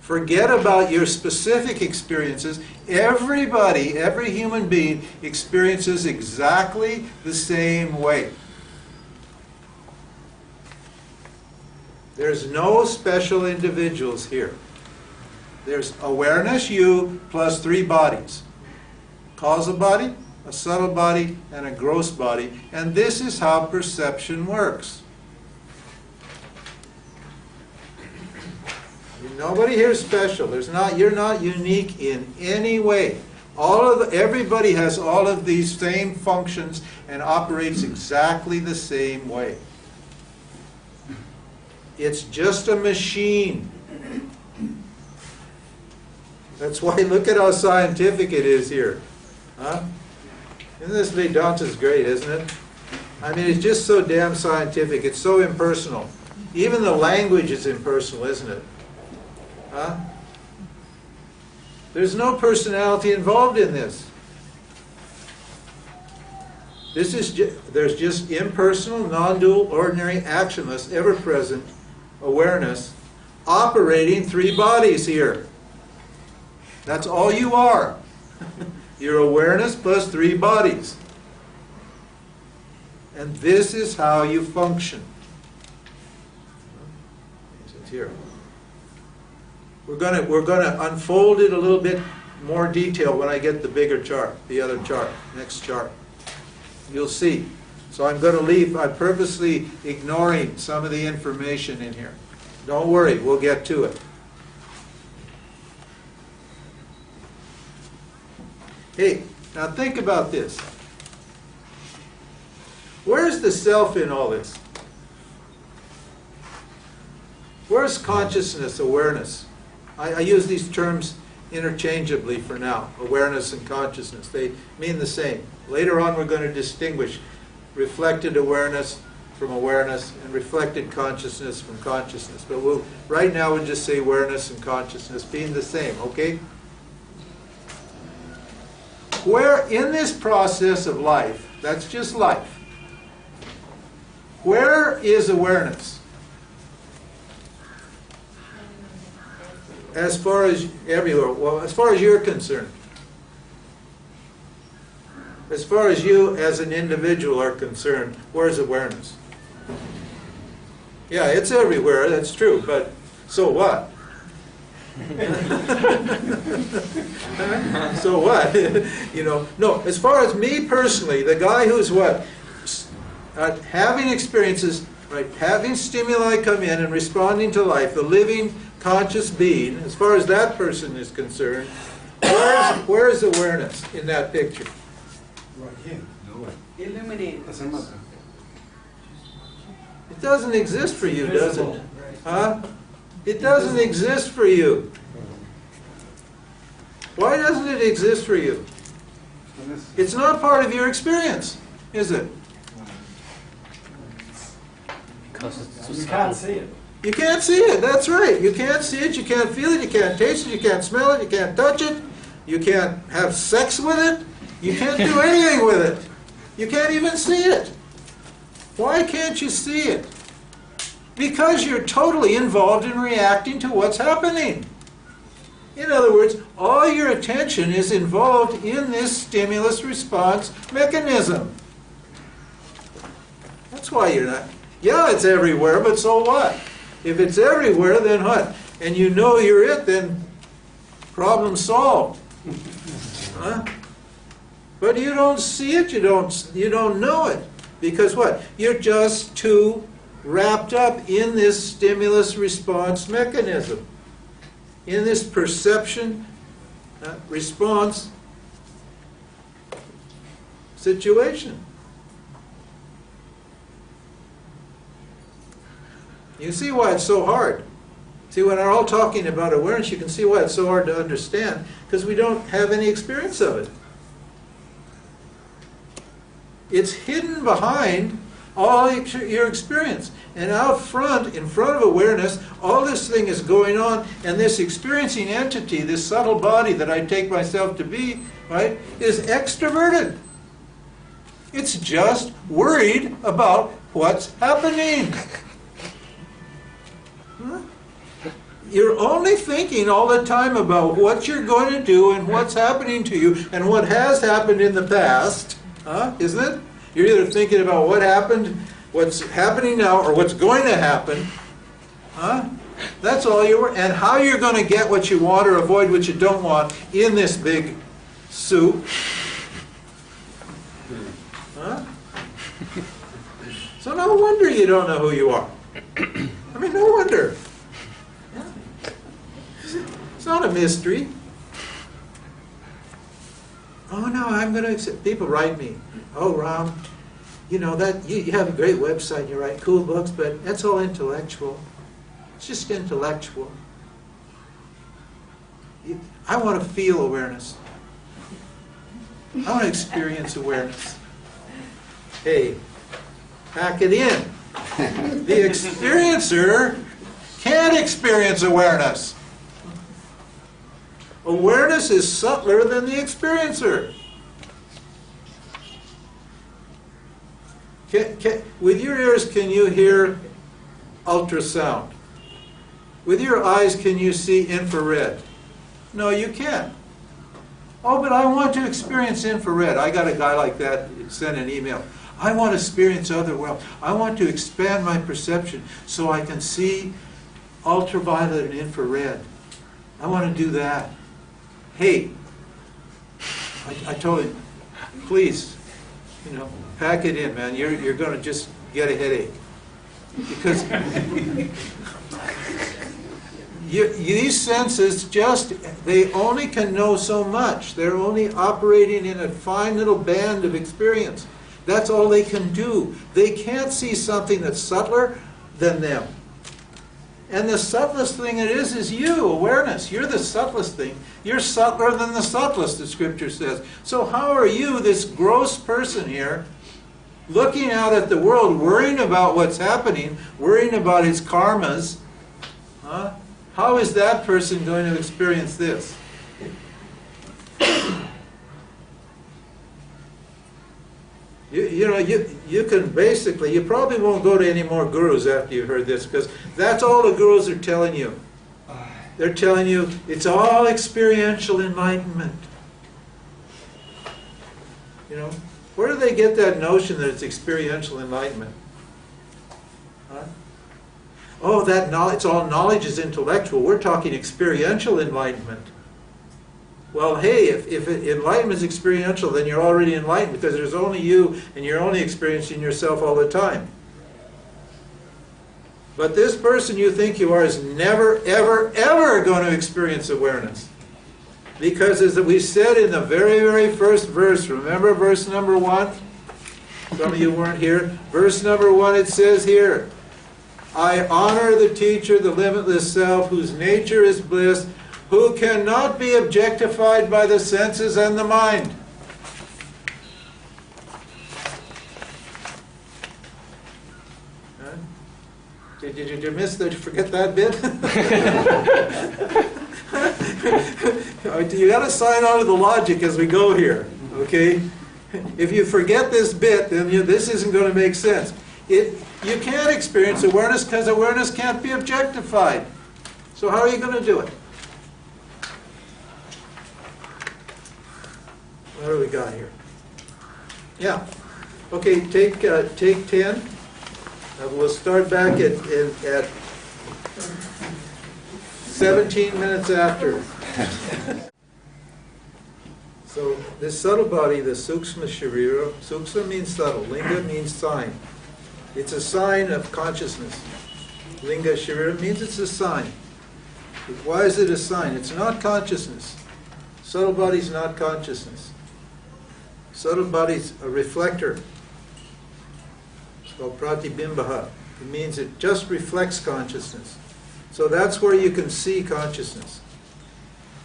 Forget about your specific experiences. Everybody, every human being experiences exactly the same way. There's no special individuals here. There's awareness, you, plus 3 bodies. Causal body, a subtle body, and a gross body. And this is how perception works. Nobody here is special. You're not unique in any way. Everybody has all of these same functions and operates exactly the same way. It's just a machine. That's why look at how scientific it is here. Huh? Isn't this Vedanta great, isn't it? I mean, it's just so damn scientific. It's so impersonal. Even the language is impersonal, isn't it? Huh? There's no personality involved in this. There's just impersonal, non-dual, ordinary, actionless, ever-present awareness operating 3 bodies here. That's all you are. Your awareness plus 3 bodies. And this is how you function. It's here. We're gonna unfold it a little bit more detail when I get the bigger chart, the other chart, next chart. You'll see. So I'm purposely ignoring some of the information in here. Don't worry, we'll get to it. Hey, now think about this. Where's the self in all this? Where's consciousness, awareness? I use these terms interchangeably for now, awareness and consciousness. They mean the same. Later on we're going to distinguish reflected awareness from awareness and reflected consciousness from consciousness. But right now we'll just say awareness and consciousness being the same, okay? Where in this process of life, that's just life, where is awareness? As far as everywhere, well, as far as you're concerned. As far as you as an individual are concerned, where's awareness? Yeah, it's everywhere, that's true, but so what? So what? No, as far as me personally, the guy who's what? Having experiences, right, having stimuli come in and responding to life, the living, conscious being, as far as that person is concerned, where is awareness in that picture? Right here. Illuminate. It doesn't exist for you, does it? Huh? It doesn't exist for you. Why doesn't it exist for you? It's not part of your experience, is it? You can't see it. You can't see it, that's right. You can't see it, you can't feel it, you can't taste it, you can't smell it, you can't touch it, you can't have sex with it, you can't do anything with it. You can't even see it. Why can't you see it? Because you're totally involved in reacting to what's happening. In other words, all your attention is involved in this stimulus response mechanism. That's why you're not, yeah, it's everywhere, but so what? If it's everywhere, then what? And you know you're it, then problem solved. Huh? But you don't see it, you don't know it. Because what? You're just too wrapped up in this stimulus response mechanism. In this perception response situation. You see why it's so hard. See, when we're all talking about awareness, you can see why it's so hard to understand, because we don't have any experience of it. It's hidden behind all your experience. And out front, in front of awareness, all this thing is going on, and this experiencing entity, this subtle body that I take myself to be, right, is extroverted. It's just worried about what's happening. Huh? You're only thinking all the time about what you're going to do and what's happening to you and what has happened in the past, isn't it? You're either thinking about what happened, what's happening now, or what's going to happen. That's all you were, and how you're going to get what you want or avoid what you don't want in this big soup. So no wonder you don't know who you are. I mean, no wonder. It's not a mystery. Oh no, I'm going to accept. People write me, oh Ram, you know that you have a great website, you write cool books, but that's all intellectual. It's just intellectual. I want to feel awareness. I want to experience awareness. Hey, pack it in. The experiencer can't experience awareness. Awareness is subtler than the experiencer. With your ears, can you hear ultrasound? With your eyes, can you see infrared? No, you can't. Oh, but I want to experience infrared. I got a guy like that send an email. I want to experience other world. I want to expand my perception so I can see ultraviolet and infrared. I want to do that. Hey, I told him, please, pack it in, man. You're going to just get a headache. Because these senses they only can know so much. They're only operating in a fine little band of experience. That's all they can do. They can't see something that's subtler than them. And the subtlest thing it is you, awareness. You're the subtlest thing. You're subtler than the subtlest, the scripture says. So how are you, this gross person here, looking out at the world, worrying about what's happening, worrying about his karmas? How is that person going to experience this? You can basically, you probably won't go to any more gurus after you've heard this, because that's all the gurus are telling you. They're telling you it's all experiential enlightenment. Where do they get that notion that it's experiential enlightenment? Oh, that knowledge, it's all knowledge is intellectual. We're talking experiential enlightenment. Well, hey, if enlightenment is experiential, then you're already enlightened, because there's only you, and you're only experiencing yourself all the time. But this person you think you are is never, ever, ever going to experience awareness. Because as we said in the very, very first verse, remember verse number 1? Some of you weren't here. Verse number 1, it says here, I honor the teacher, the limitless self, whose nature is bliss, who cannot be objectified by the senses and the mind. Did you miss that? Forget that bit? You got to sign on to the logic as we go here, okay? If you forget this bit, then this isn't going to make sense. You can't experience awareness because awareness can't be objectified. So how are you going to do it? What do we got here? Yeah. Okay, take 10. We'll start back at 17 minutes after. So this subtle body, the Sukshma Sharira, Sukshma means subtle, Linga means sign. It's a sign of consciousness. Linga Sharira means it's a sign. Why is it a sign? It's not consciousness. Subtle body is not consciousness. Subtle body is a reflector. It's called pratibimbaha. It means it just reflects consciousness. So that's where you can see consciousness.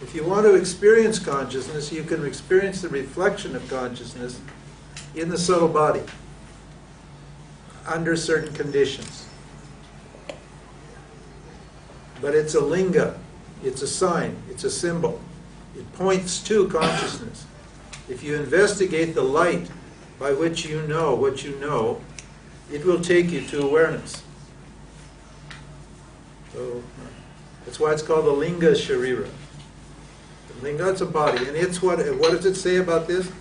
If you want to experience consciousness, you can experience the reflection of consciousness in the subtle body under certain conditions. But it's a linga, it's a sign, it's a symbol. It points to consciousness. If you investigate the light by which you know what you know, it will take you to awareness. So that's why it's called the Linga Sharira. The Linga is a body, and it's what does it say about this?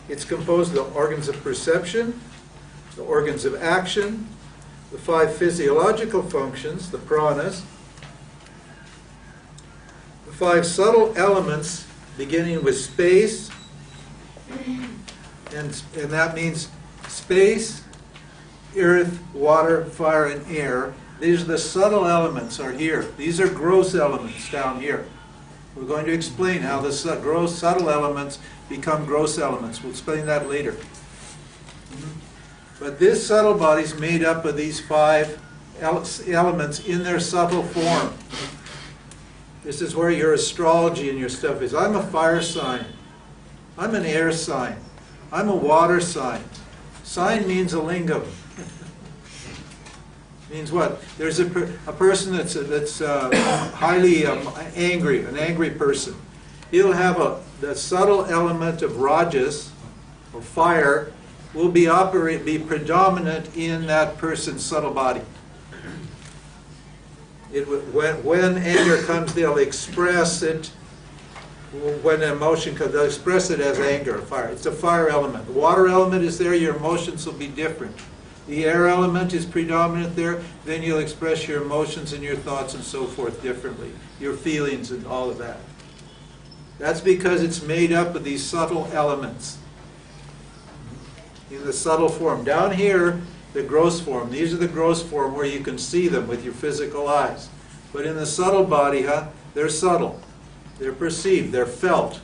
It's composed of the organs of perception, the organs of action, the 5 physiological functions, the pranas, the 5 subtle elements beginning with space, and that means space, earth, water, fire, and air. These are the subtle elements are here. These are gross elements down here. We're going to explain how the gross subtle elements become gross elements. We'll explain that later. But this subtle body is made up of these 5 elements in their subtle form. This is where your astrology and your stuff is. I'm a fire sign. I'm an air sign. I'm a water sign. Sign means a lingam. Means what? There's a person that's highly angry, an angry person. He'll have the subtle element of rajas, or fire, will be predominant in that person's subtle body. When anger comes, they'll express it. When emotion comes, they'll express it as anger, fire. It's a fire element. The water element is there, your emotions will be different. The air element is predominant there, then you'll express your emotions and your thoughts and so forth differently. Your feelings and all of that. That's because it's made up of these subtle elements. In the subtle form. Down here, the gross form. These are the gross form where you can see them with your physical eyes. But in the subtle body, they're subtle. They're perceived, they're felt.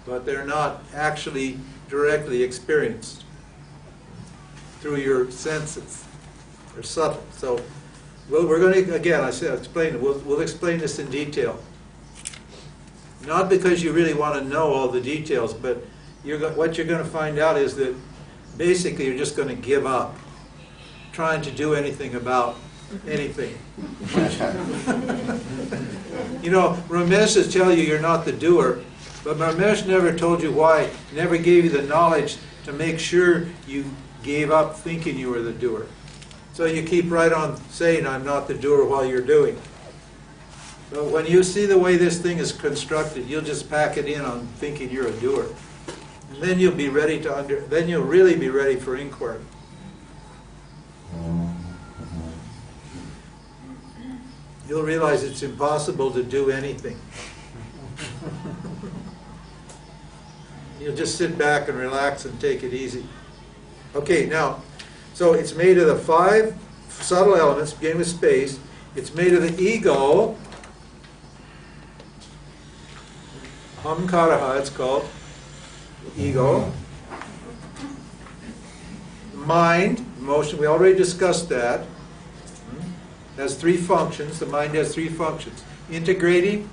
But they're not actually directly experienced through your senses. They're subtle. So we're going to, again, explain it. We'll explain this in detail. Not because you really want to know all the details, but what you're going to find out is that basically you're just going to give up trying to do anything about anything. You know, Ramesh will tell you you're not the doer, but Ramesh never told you why, never gave you the knowledge to make sure you gave up thinking you were the doer. So you keep right on saying, I'm not the doer while you're doing. But when you see the way this thing is constructed, you'll just pack it in on thinking you're a doer. And then you'll be ready then you'll really be ready for inquiry. You'll realize it's impossible to do anything. You'll just sit back and relax and take it easy. Okay, now, so it's made of the 5 subtle elements, beginning with space. It's made of the ego, hamkaraha it's called, ego, mind, emotion, we already discussed that, has 3 functions. The mind has 3 functions: integrating,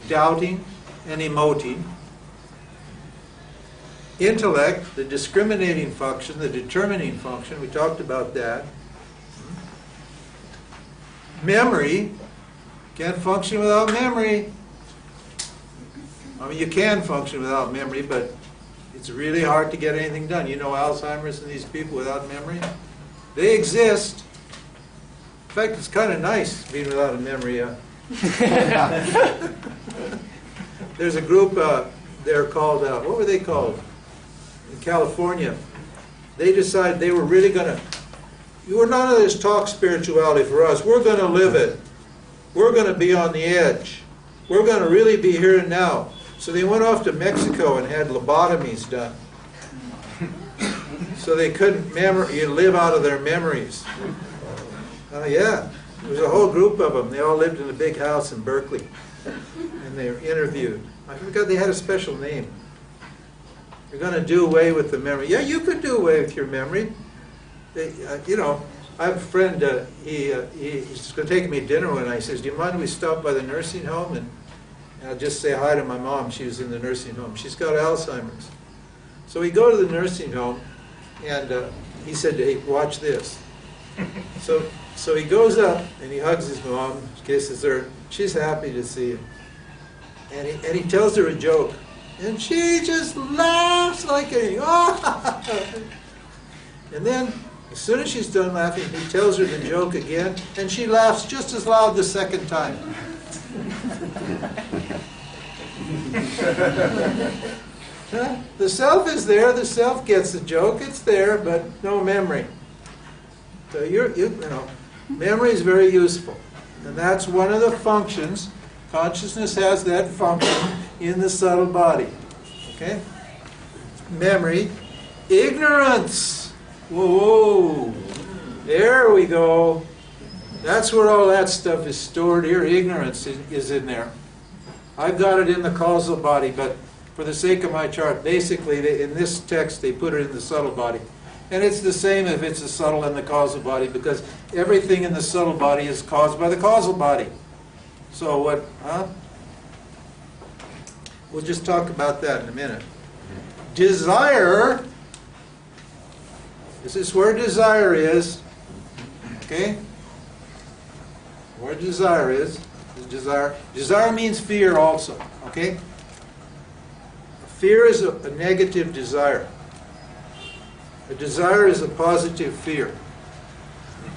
doubting, and emoting. Intellect, the discriminating function, the determining function, we talked about that. Memory, can't function without memory. I mean, you can function without memory, but it's really hard to get anything done. You know Alzheimer's and these people without memory? They exist. In fact, it's kind of nice being without a memory. There's a group, they're called, what were they called? In California. They decided they were really going to, you were none of this talk spirituality for us. We're going to live it. We're going to be on the edge. We're going to really be here and now. So they went off to Mexico and had lobotomies done. So they couldn't live out of their memories. Yeah, there was a whole group of them. They all lived in a big house in Berkeley. And they were interviewed. I forgot they had a special name. You're going to do away with the memory. Yeah, you could do away with your memory. They, I have a friend, he's going to take me to dinner one night. He says, do you mind if we stop by the nursing home? And I'll just say hi to my mom. She was in the nursing home. She's got Alzheimer's. So we go to the nursing home, and he said, hey, watch this. So he goes up, and he hugs his mom, kisses her. She's happy to see him. And he tells her a joke. And she just laughs like a, oh! And then, as soon as she's done laughing, he tells her the joke again, and she laughs just as loud the second time. The self is there, the self gets the joke, it's there, but no memory. So memory is very useful. And that's one of the functions. Consciousness has that function in the subtle body. Okay? Memory. Ignorance. Whoa. There we go. That's where all that stuff is stored here. Ignorance is in there. I've got it in the causal body, but for the sake of my chart, basically in this text they put it in the subtle body. And it's the same if it's the subtle and the causal body, because everything in the subtle body is caused by the causal body. So what, We'll just talk about that in a minute. Desire, this is where desire is. Okay? Where desire is desire. Desire means fear also. Okay? Fear is a negative desire. A desire is a positive fear.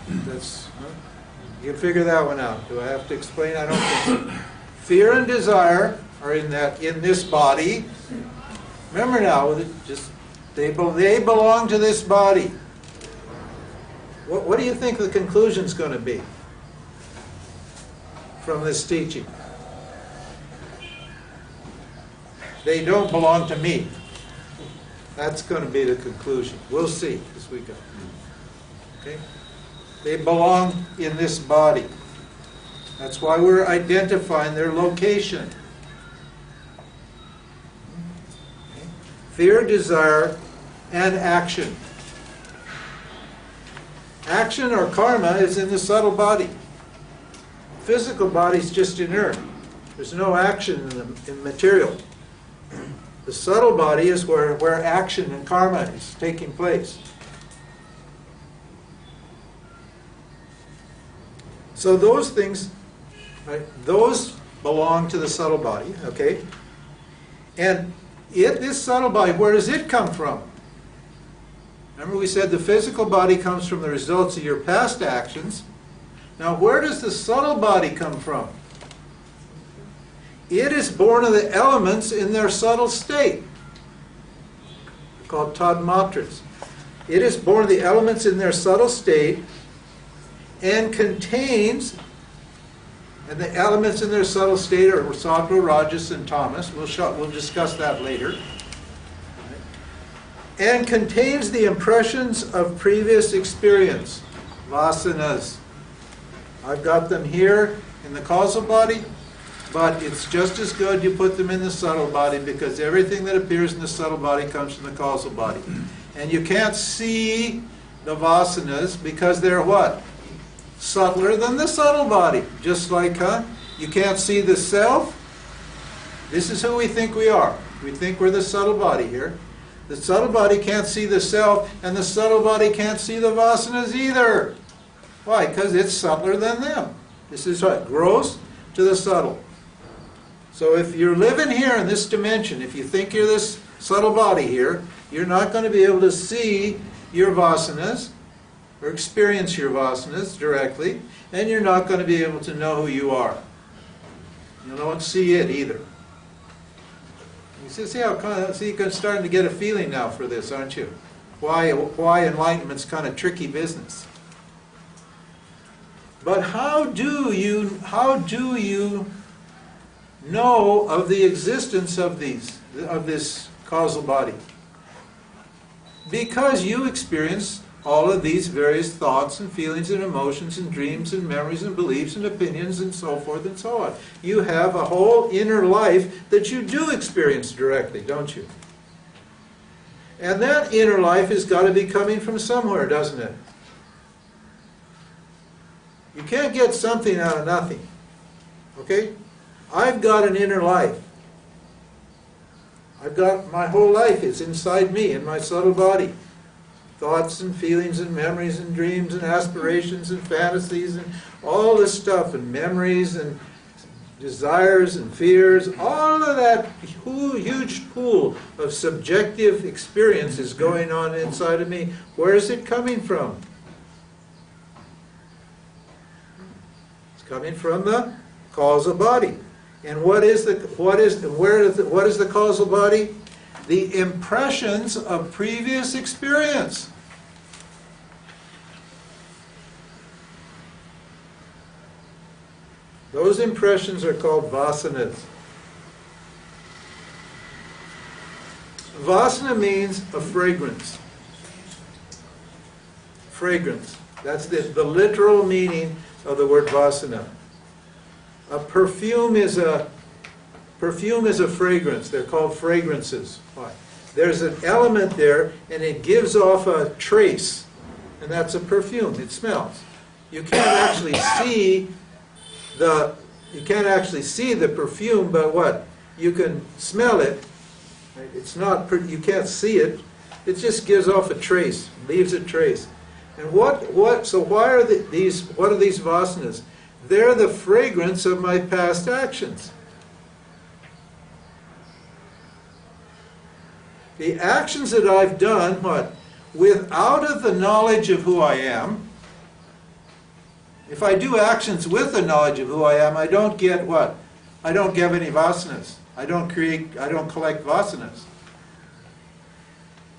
You can figure that one out. Do I have to explain? I don't think so. Fear and desire are in this body. Remember now, they belong to this body. What do you think the conclusion is going to be from this teaching? They don't belong to me. That's going to be the conclusion. We'll see as we go. Okay? They belong in this body. That's why we're identifying their location. Okay? Fear, desire, and action. Action or karma is in the subtle body. Physical body is just inert. There's no action in material. The subtle body is where action and karma is taking place. So those things, right, those belong to the subtle body, okay? And this subtle body, where does it come from? Remember we said the physical body comes from the results of your past actions. Now where does the subtle body come from? It is born of the elements in their subtle state. They're called tadmatras. It is born of the elements in their subtle state and contains, and the elements in their subtle state are sattva, rajas, and tamas. We'll discuss that later. And contains the impressions of previous experience, vasanas. I've got them here in the causal body, but it's just as good you put them in the subtle body, because everything that appears in the subtle body comes from the causal body. And you can't see the vasanas because they're what? Subtler than the subtle body. Just like, you can't see the self. This is who we think we are. We think we're the subtle body here. The subtle body can't see the self, and the subtle body can't see the vasanas either. Why? Because it's subtler than them. This is what? Gross to the subtle. So if you're living here in this dimension, if you think you're this subtle body here, you're not going to be able to see your vasanas or experience your vasanas directly, and you're not going to be able to know who you are. You don't see it either. You see, you're starting to get a feeling now for this, aren't you? Why enlightenment's kind of tricky business. But how do you know of the existence of this causal body? Because you experience all of these various thoughts and feelings and emotions and dreams and memories and beliefs and opinions and so forth and so on. You have a whole inner life that you do experience directly, don't you? And that inner life has got to be coming from somewhere, doesn't it? You can't get something out of nothing. Okay? I've got an inner life. I've got my whole life is inside me, in my subtle body. Thoughts and feelings and memories and dreams and aspirations and fantasies and all this stuff and memories and desires and fears, all of that huge pool of subjective experience is going on inside of me. Where is it coming from? It's coming from the causal body. And what is the causal body? The impressions of previous experience. Those impressions are called vasanas. Vasana means a fragrance. Fragrance. That's the literal meaning of the word vasana. A perfume is a fragrance. They're called fragrances. Why? There's an element there, and it gives off a trace, and that's a perfume. It smells. You can't actually see the perfume, but what? You can smell it. It's not. You can't see it. It just gives off a trace, leaves a trace. And so why are these? What are these vasanas? They're the fragrance of my past actions. The actions that I've done, what? Without the knowledge of who I am. If I do actions with the knowledge of who I am, I don't get what? I don't get any vasanas. I don't collect vasanas.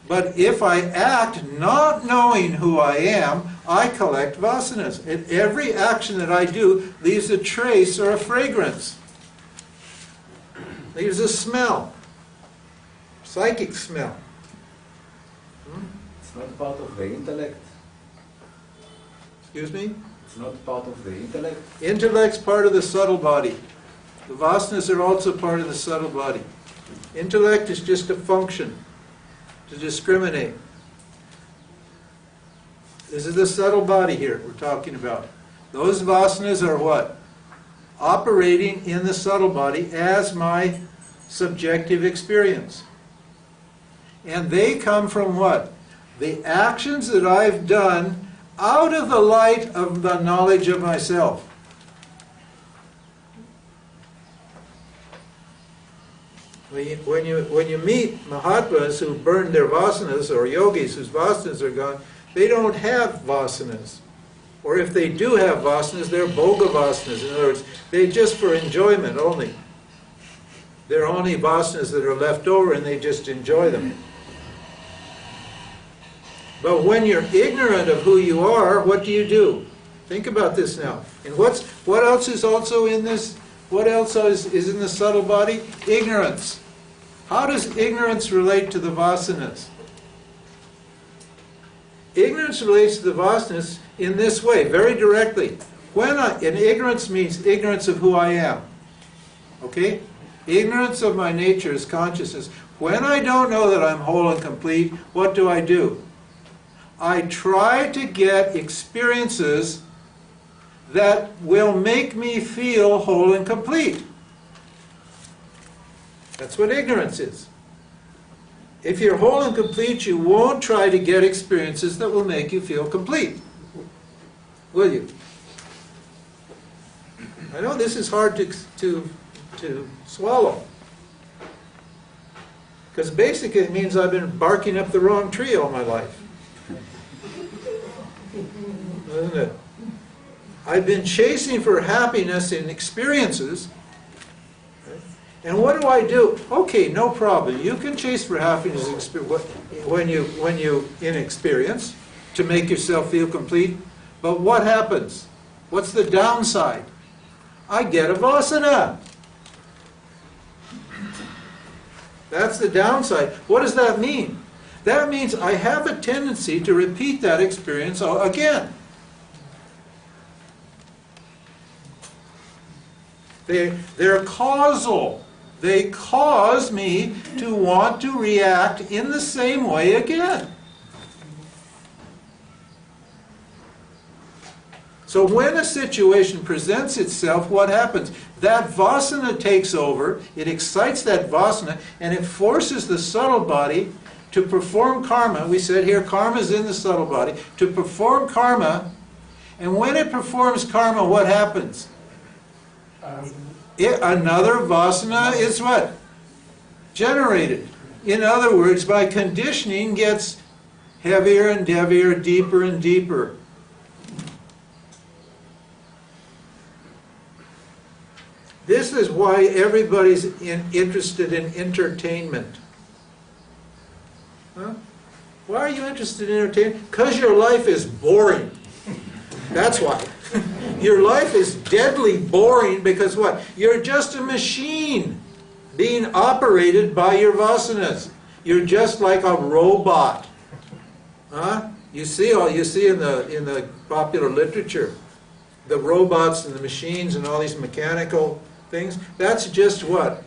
But if I act not knowing who I am, I collect vasanas. And every action that I do leaves a trace or a fragrance. Leaves a smell. Psychic smell. It's not part of the intellect. Excuse me? It's not part of the intellect. Intellect's part of the subtle body. The vasanas are also part of the subtle body. Intellect is just a function to discriminate. This is the subtle body here we're talking about. Those vasanas are what? Operating in the subtle body as my subjective experience. And they come from what? The actions that I've done out of the light of the knowledge of myself. When you meet Mahatmas who burned their vasanas, or yogis whose vasanas are gone, they don't have vasanas. Or if they do have vasanas, they're bhoga vasanas. In other words, they're just for enjoyment only. They're only vasanas that are left over and they just enjoy them. But when you're ignorant of who you are, what do? Think about this now. And what else is also in this? What else is in the subtle body? Ignorance. How does ignorance relate to the vasanas? Ignorance relates to the vasanas in this way, very directly. And ignorance means ignorance of who I am. Okay? Ignorance of my nature is consciousness. When I don't know that I'm whole and complete, what do? I try to get experiences that will make me feel whole and complete. That's what ignorance is. If you're whole and complete, you won't try to get experiences that will make you feel complete. Will you? I know this is hard to swallow. Because basically it means I've been barking up the wrong tree all my life. Isn't it? I've been chasing for happiness in experiences, And what do? Okay, no problem. You can chase for happiness when you inexperience to make yourself feel complete. But what happens? What's the downside? I get a vasana. That's the downside. What does that mean? That means I have a tendency to repeat that experience again. They're causal. They cause me to want to react in the same way again. So when a situation presents itself, what happens? That vasana takes over, it excites that vasana, and it forces the subtle body to perform karma. We said here, karma is in the subtle body. To perform karma, and when it performs karma, what happens? Another vasana is what? Generated. In other words, my conditioning gets heavier and heavier, deeper and deeper. This is why everybody's interested in entertainment. Huh? Why are you interested in entertainment? Because your life is boring. That's why. Your life is deadly boring because what? You're just a machine being operated by your vasanas. You're just like a robot. Huh? You see in the popular literature, the robots and the machines and all these mechanical things. That's just what?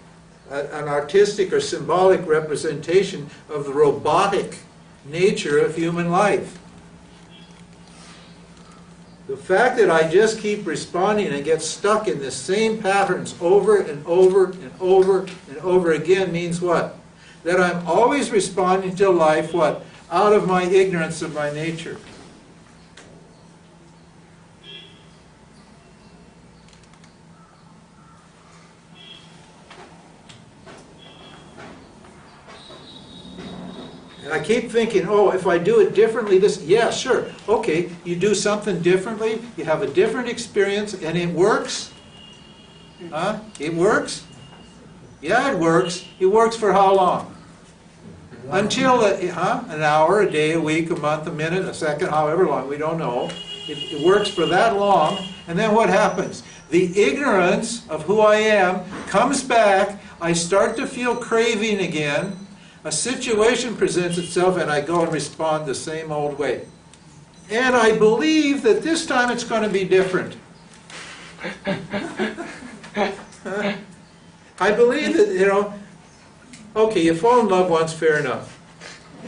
An artistic or symbolic representation of the robotic nature of human life. The fact that I just keep responding and get stuck in the same patterns over and over and over and over again means what? That I'm always responding to life, what? Out of my ignorance of my nature. And I keep thinking, oh, if I do it differently, yeah, sure. Okay, you do something differently, you have a different experience, and it works. Huh? It works? Yeah, it works. It works for how long? Until, an hour, a day, a week, a month, a minute, a second, however long, we don't know. It works for that long, and then what happens? The ignorance of who I am comes back, I start to feel craving again, a situation presents itself and I go and respond the same old way. And I believe that this time it's going to be different. I believe that, okay, you fall in love once, fair enough.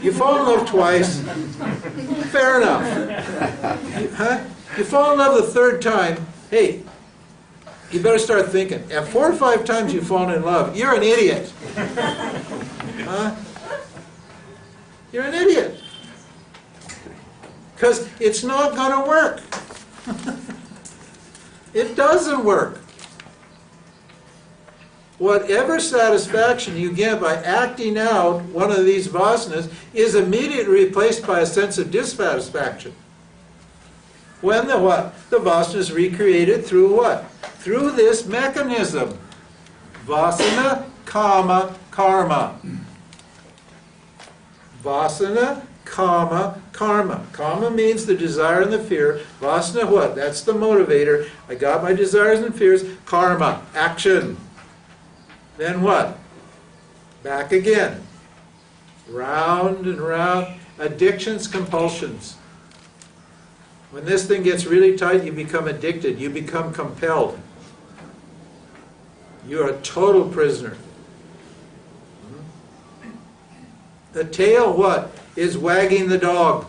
You fall in love twice, fair enough. You fall in love the third time, hey, you better start thinking. At 4 or 5 times you've fallen in love, you're an idiot. You're an idiot. Because it's not going to work. It doesn't work. Whatever satisfaction you get by acting out one of these vasanas is immediately replaced by a sense of dissatisfaction. When the what? The vasana is recreated through what? Through this mechanism. Vasana, kama, karma. Vasana, kama, karma. Kama means the desire and the fear. Vasana, what? That's the motivator. I got my desires and fears. Karma, action. Then what? Back again. Round and round. Addictions, compulsions. When this thing gets really tight, you become addicted. You become compelled. You're a total prisoner. The tail, what? Is wagging the dog.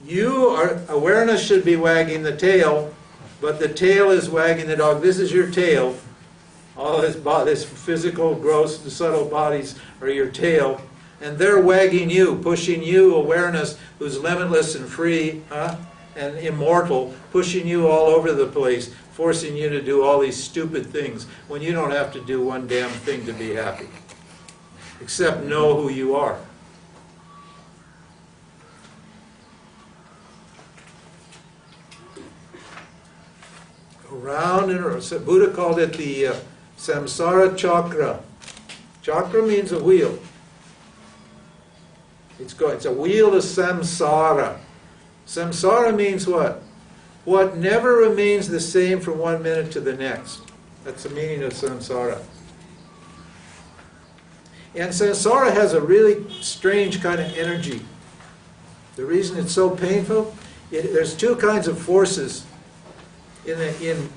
Awareness should be wagging the tail, but the tail is wagging the dog. This is your tail. All this physical, gross, and subtle bodies are your tail. And they're wagging you, pushing you, awareness, who's limitless and free, and immortal, pushing you all over the place, forcing you to do all these stupid things when you don't have to do one damn thing to be happy. Except know who you are. Around and around. So Buddha called it the Samsara chakra. Chakra means a wheel. It's a wheel of samsara. Samsara means what? What never remains the same from one minute to the next. That's the meaning of samsara. And samsara has a really strange kind of energy. The reason it's so painful, there's two kinds of forces in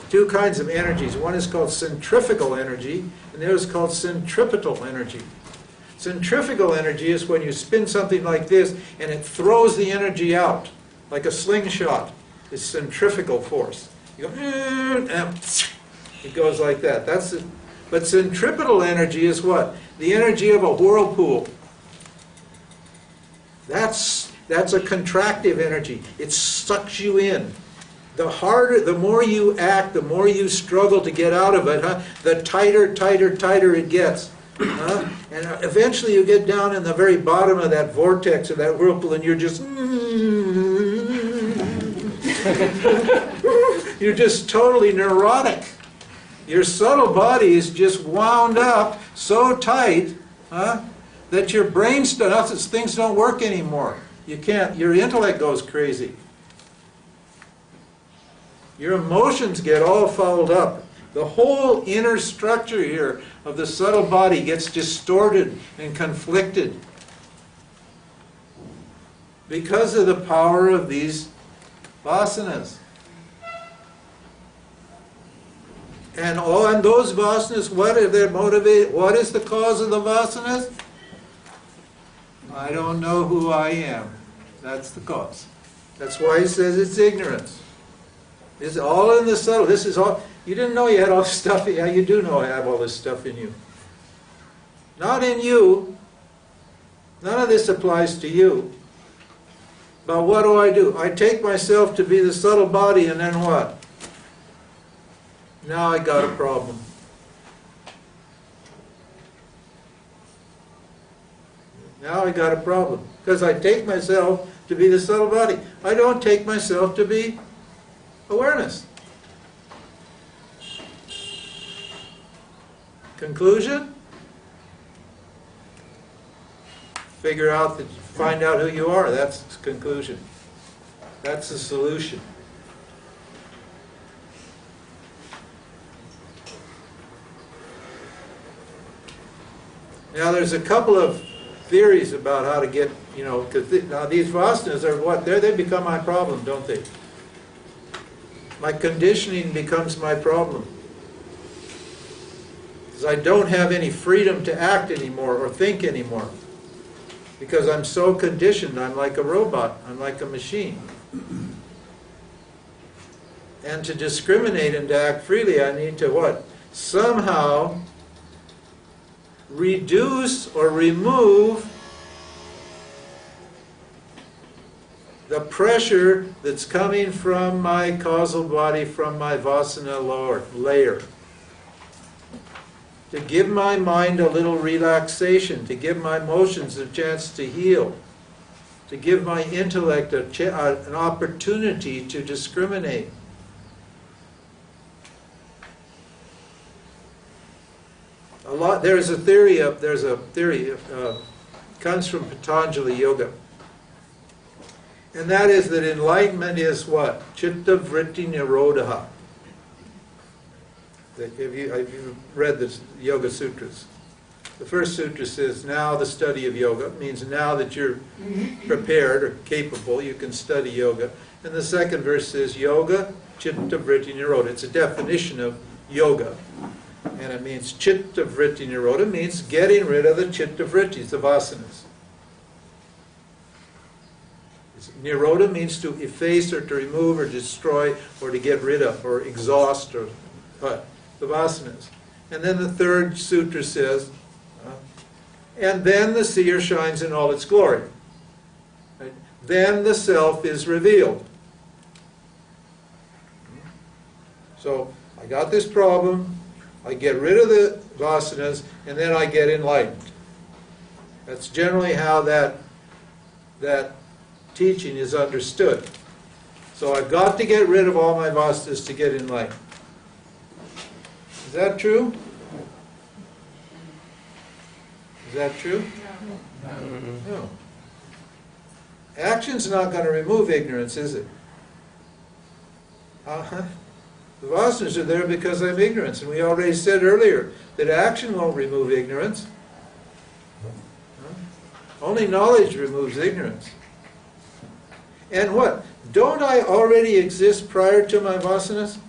two kinds of energies. One is called centrifugal energy, and the other is called centripetal energy. Centrifugal energy is when you spin something like this and it throws the energy out, like a slingshot. It's centrifugal force. You go, and it goes like that. But centripetal energy is what? The energy of a whirlpool. That's a contractive energy. It sucks you in. The more you act, the more you struggle to get out of it, the tighter it gets. And eventually you get down in the very bottom of that vortex of that whirlpool and you're just you're just totally neurotic. Your subtle body is just wound up so tight that your brain things don't work anymore. You can't, your intellect goes crazy. Your emotions get all fouled up. The whole inner structure here of the subtle body gets distorted and conflicted because of the power of these vasanas. And those vasanas, what are they motivated? What is the cause of the vasanas? I don't know who I am. That's the cause. That's why he says it's ignorance. It's all in the subtle. This is all. You didn't know you had all this stuff. Yeah, you do know I have all this stuff in you. Not in you. None of this applies to you. But what do? I take myself to be the subtle body, and then what? Now I got a problem. Now I got a problem. Because I take myself to be the subtle body. I don't take myself to be awareness. Conclusion? Find out who you are. That's the conclusion. That's the solution. Now there's a couple of theories about how to get, because now these vasanas are what? They become my problem, don't they? My conditioning becomes my problem. Because I don't have any freedom to act anymore or think anymore. Because I'm so conditioned, I'm like a robot, I'm like a machine. And to discriminate and to act freely, I need to what? Somehow reduce or remove the pressure that's coming from my causal body, from my vasana layer. To give my mind a little relaxation, to give my emotions a chance to heal, to give my intellect an opportunity to discriminate. There's a theory comes from Patanjali Yoga, and that is that enlightenment is what? Chitta vritti nirodha. Have you read the Yoga Sutras? The first sutra says, now the study of yoga, means now that you're prepared or capable, you can study yoga. And the second verse says, yoga chitta vritti nirodha. It's a definition of yoga. And it means chitta vritti nirodha, means getting rid of the chitta vrittis, the vasanas. Nirodha means to efface or to remove or destroy or to get rid of or exhaust or what? The vasanas. And then the third sutra says, and then the seer shines in all its glory. Right? Then the self is revealed. So I got this problem, I get rid of the vasanas, and then I get enlightened. That's generally how that teaching is understood. So I've got to get rid of all my vasanas to get enlightened. Is that true? Is that true? No. Action's not going to remove ignorance, is it? The vasanas are there because I'm ignorant, and we already said earlier that action won't remove ignorance. Only knowledge removes ignorance. And what? Don't I already exist prior to my vasanas?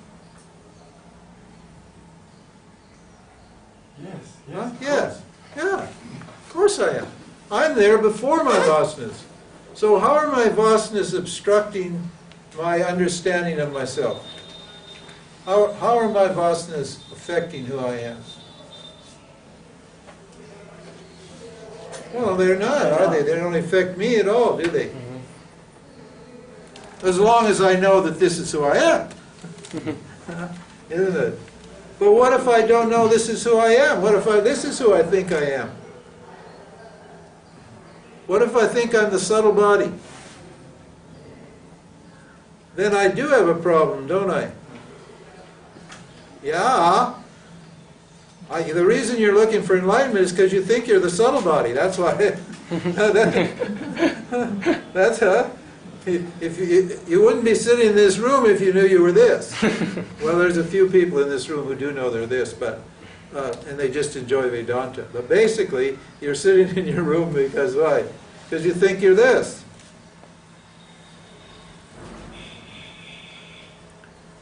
Yes, Huh? yes. Yes. Yeah. Of course I am. I'm there before my vasanas. So how are my vasanas obstructing my understanding of myself? How are my vasanas affecting who I am? Well, they're not, are they? They don't affect me at all, do they? As long as I know that this is who I am. Isn't it? But what if I don't know this is who I am? What if this is who I think I am? What if I think I'm the subtle body? Then I do have a problem, don't I? Yeah. The reason you're looking for enlightenment is because you think you're the subtle body. That's why. That's if you wouldn't be sitting in this room if you knew you were this. Well, there's a few people in this room who do know they're this, but and they just enjoy Vedanta. But basically, you're sitting in your room because why? Because you think you're this.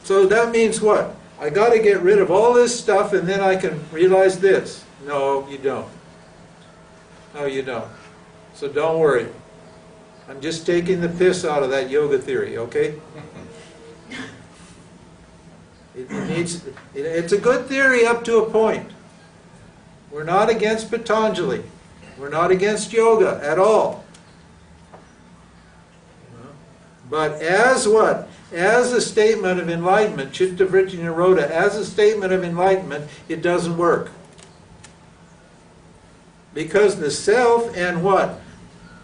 So that means what? I got to get rid of all this stuff and then I can realize this. No, you don't. No, you don't. So don't worry. I'm just taking the piss out of that yoga theory, okay? It's a good theory up to a point. We're not against Patanjali. We're not against yoga at all. But as what? As a statement of enlightenment, Chitta Vritti Nirodha, as a statement of enlightenment, it doesn't work. Because the self and what?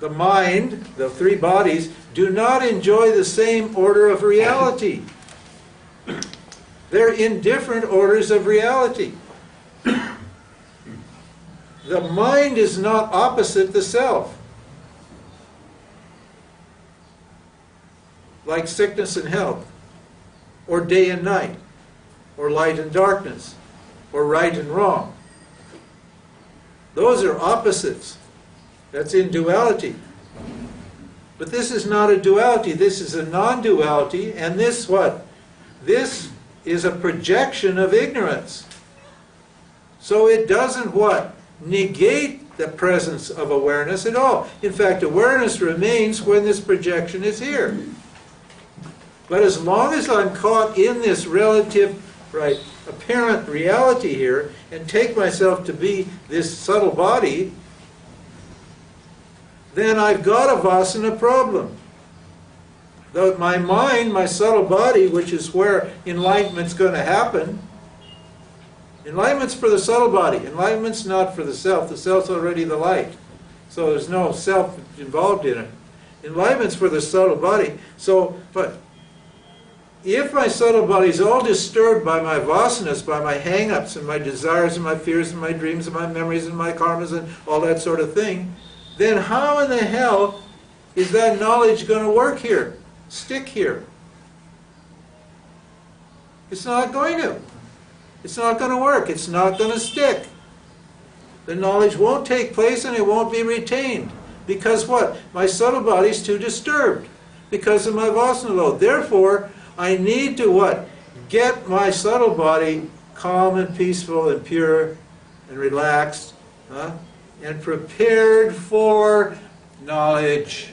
The mind, the three bodies, do not enjoy the same order of reality. They're in different orders of reality. The mind is not opposite the self. Like sickness and health, or day and night, or light and darkness, or right and wrong. Those are opposites. That's in duality. But this is not a duality, this is a non-duality, and this what? This is a projection of ignorance. So it doesn't what? Negate the presence of awareness at all. In fact, awareness remains when this projection is here. But as long as I'm caught in this relative, right, apparent reality here, and take myself to be this subtle body, then I've got a vasana problem. Though my mind, my subtle body, which is where enlightenment's going to happen, enlightenment's for the subtle body. Enlightenment's not for the self. The self's already the light. So there's no self involved in it. Enlightenment's for the subtle body. So, but if my subtle body is all disturbed by my vasanas, by my hang-ups and my desires and my fears and my dreams and my memories and my karmas and all that sort of thing, then how in the hell is that knowledge going to work here, stick here? It's not going to. It's not going to work. It's not going to stick. The knowledge won't take place and it won't be retained. Because what? My subtle body is too disturbed because of my vasana load. Therefore, I need to what? Get my subtle body calm and peaceful and pure and relaxed and prepared for knowledge.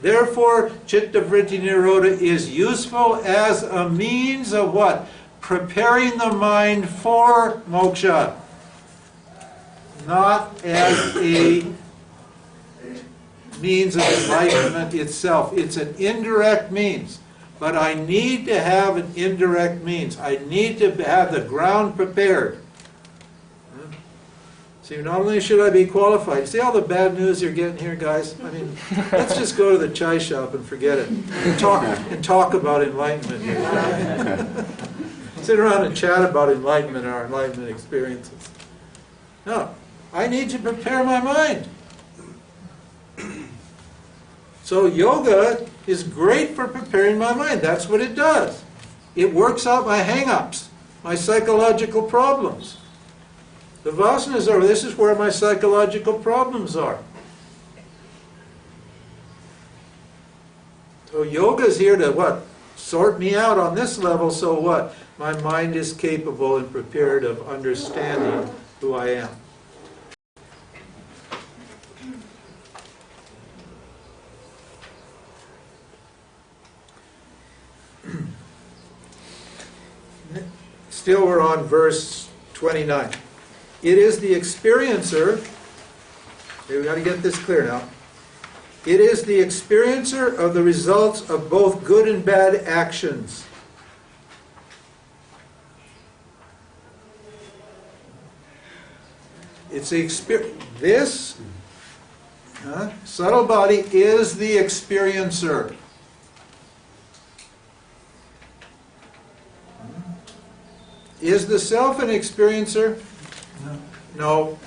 Therefore, Chitta Vritti Nirodha is useful as a means of what? Preparing the mind for moksha. Not as a means of enlightenment itself. It's an indirect means. But I need to have an indirect means. I need to have the ground prepared. See, not only should I be qualified, see all the bad news you're getting here, guys? I mean, let's just go to the chai shop and forget it. And talk about enlightenment. sit around and chat about enlightenment, our enlightenment experiences. No, I need to prepare my mind. So yoga is great for preparing my mind. That's what it does. It works out my hang-ups, my psychological problems. The vasanas are, this is where my psychological problems are. So yoga is here to what? Sort me out on this level, so what? My mind is capable and prepared of understanding who I am. Still we're on verse 29. It is the experiencer, we've got to get this clear now. It is the experiencer of the results of both good and bad actions. It's the this subtle body is the experiencer. Is the self an experiencer? No.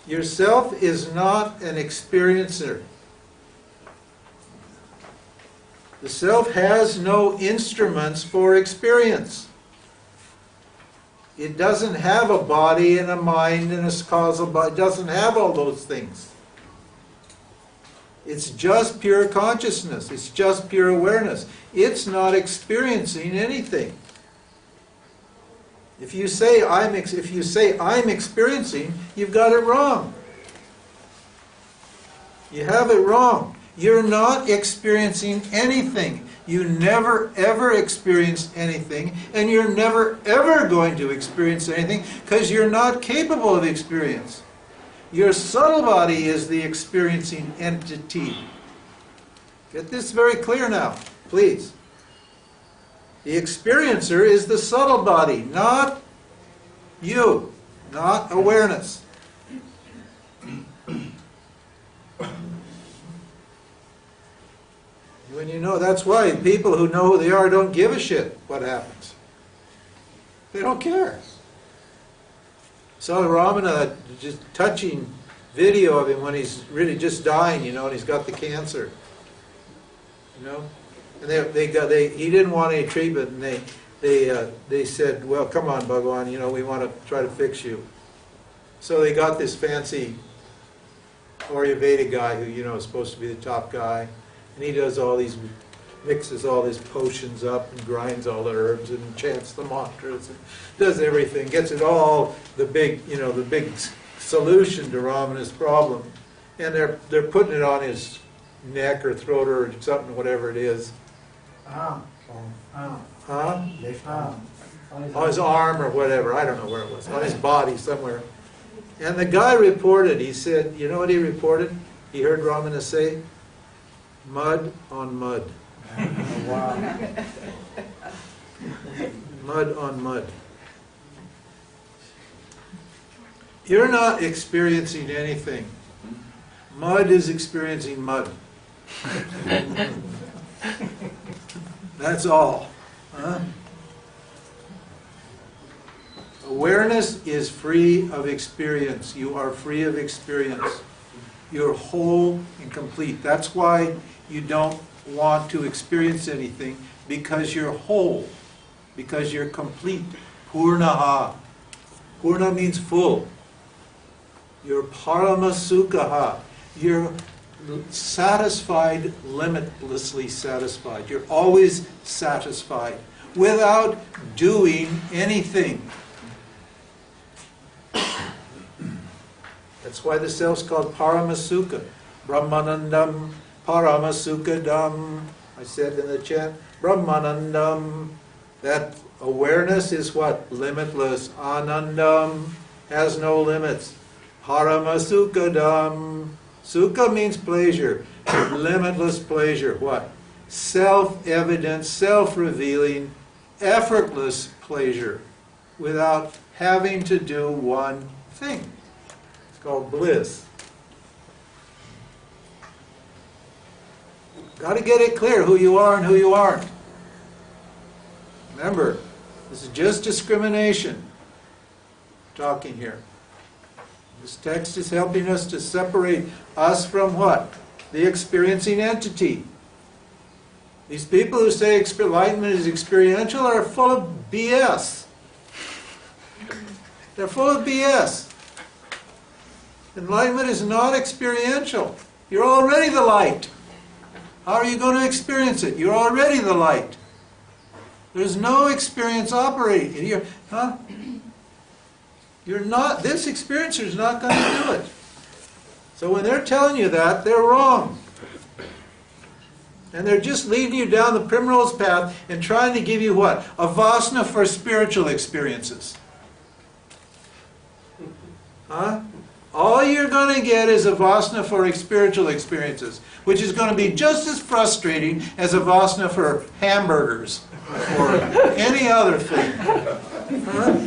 Yourself is not an experiencer. The self has no instruments for experience. It doesn't have a body and a mind and a causal body. It doesn't have all those things. It's just pure consciousness. It's just pure awareness. It's not experiencing anything. If you say I'm experiencing, you've got it wrong. You have it wrong. You're not experiencing anything. You never ever experienced anything, and you're never ever going to experience anything because you're not capable of experience. Your subtle body is the experiencing entity. Get this very clear now, please. The experiencer is the subtle body, not you, not awareness. When you know, that's why people who know who they are don't give a shit what happens. They don't care. Saw Ramana, just touching video of him when he's really just dying, you know, and he's got the cancer. You know? And he didn't want any treatment, and they said, well, come on, Bhagwan, you know, we want to try to fix you. So they got this fancy Ayurveda guy who, you know, is supposed to be the top guy, and he does all these, mixes all these potions up and grinds all the herbs and chants the mantras and does everything, gets it all, the big solution to Ramana's problem. And they're putting it on his neck or throat or something, whatever it is. Arm. Huh? Left arm. On his arm or whatever, I don't know where it was, on his body somewhere. And the guy reported, he said, you know what he reported? He heard Ramana say, mud on mud. Wow. Mud on mud. You're not experiencing anything. Mud is experiencing mud. That's all. Huh? Awareness is free of experience. You are free of experience. You're whole and complete. That's why you don't want to experience anything, because you're whole, because you're complete. Purnaha. Purna means full. You're Paramasukhaha. You're satisfied, limitlessly satisfied. You're always satisfied without doing anything. That's why the self's called Paramasukha. Brahmanandam, Paramasukhadam. I said in the chant, Brahmanandam. That awareness is what? Limitless. Anandam has no limits. Paramasukhadam. Sukha means pleasure. Limitless pleasure. What? Self-evident, self-revealing, effortless pleasure without having to do one thing. It's called bliss. Got to get it clear who you are and who you aren't. Remember, this is just discrimination talking here. This text is helping us to separate us from what? The experiencing entity. These people who say enlightenment is experiential are full of BS. They're full of BS. Enlightenment is not experiential. You're already the light. How are you going to experience it? You're already the light. There's no experience operating. You're not, this experiencer is not going to do it. So when they're telling you that, they're wrong. And they're just leading you down the primrose path and trying to give you what? A vasana for spiritual experiences. Huh? All you're going to get is a vasana for spiritual experiences, which is going to be just as frustrating as a vasana for hamburgers or any other thing. Huh?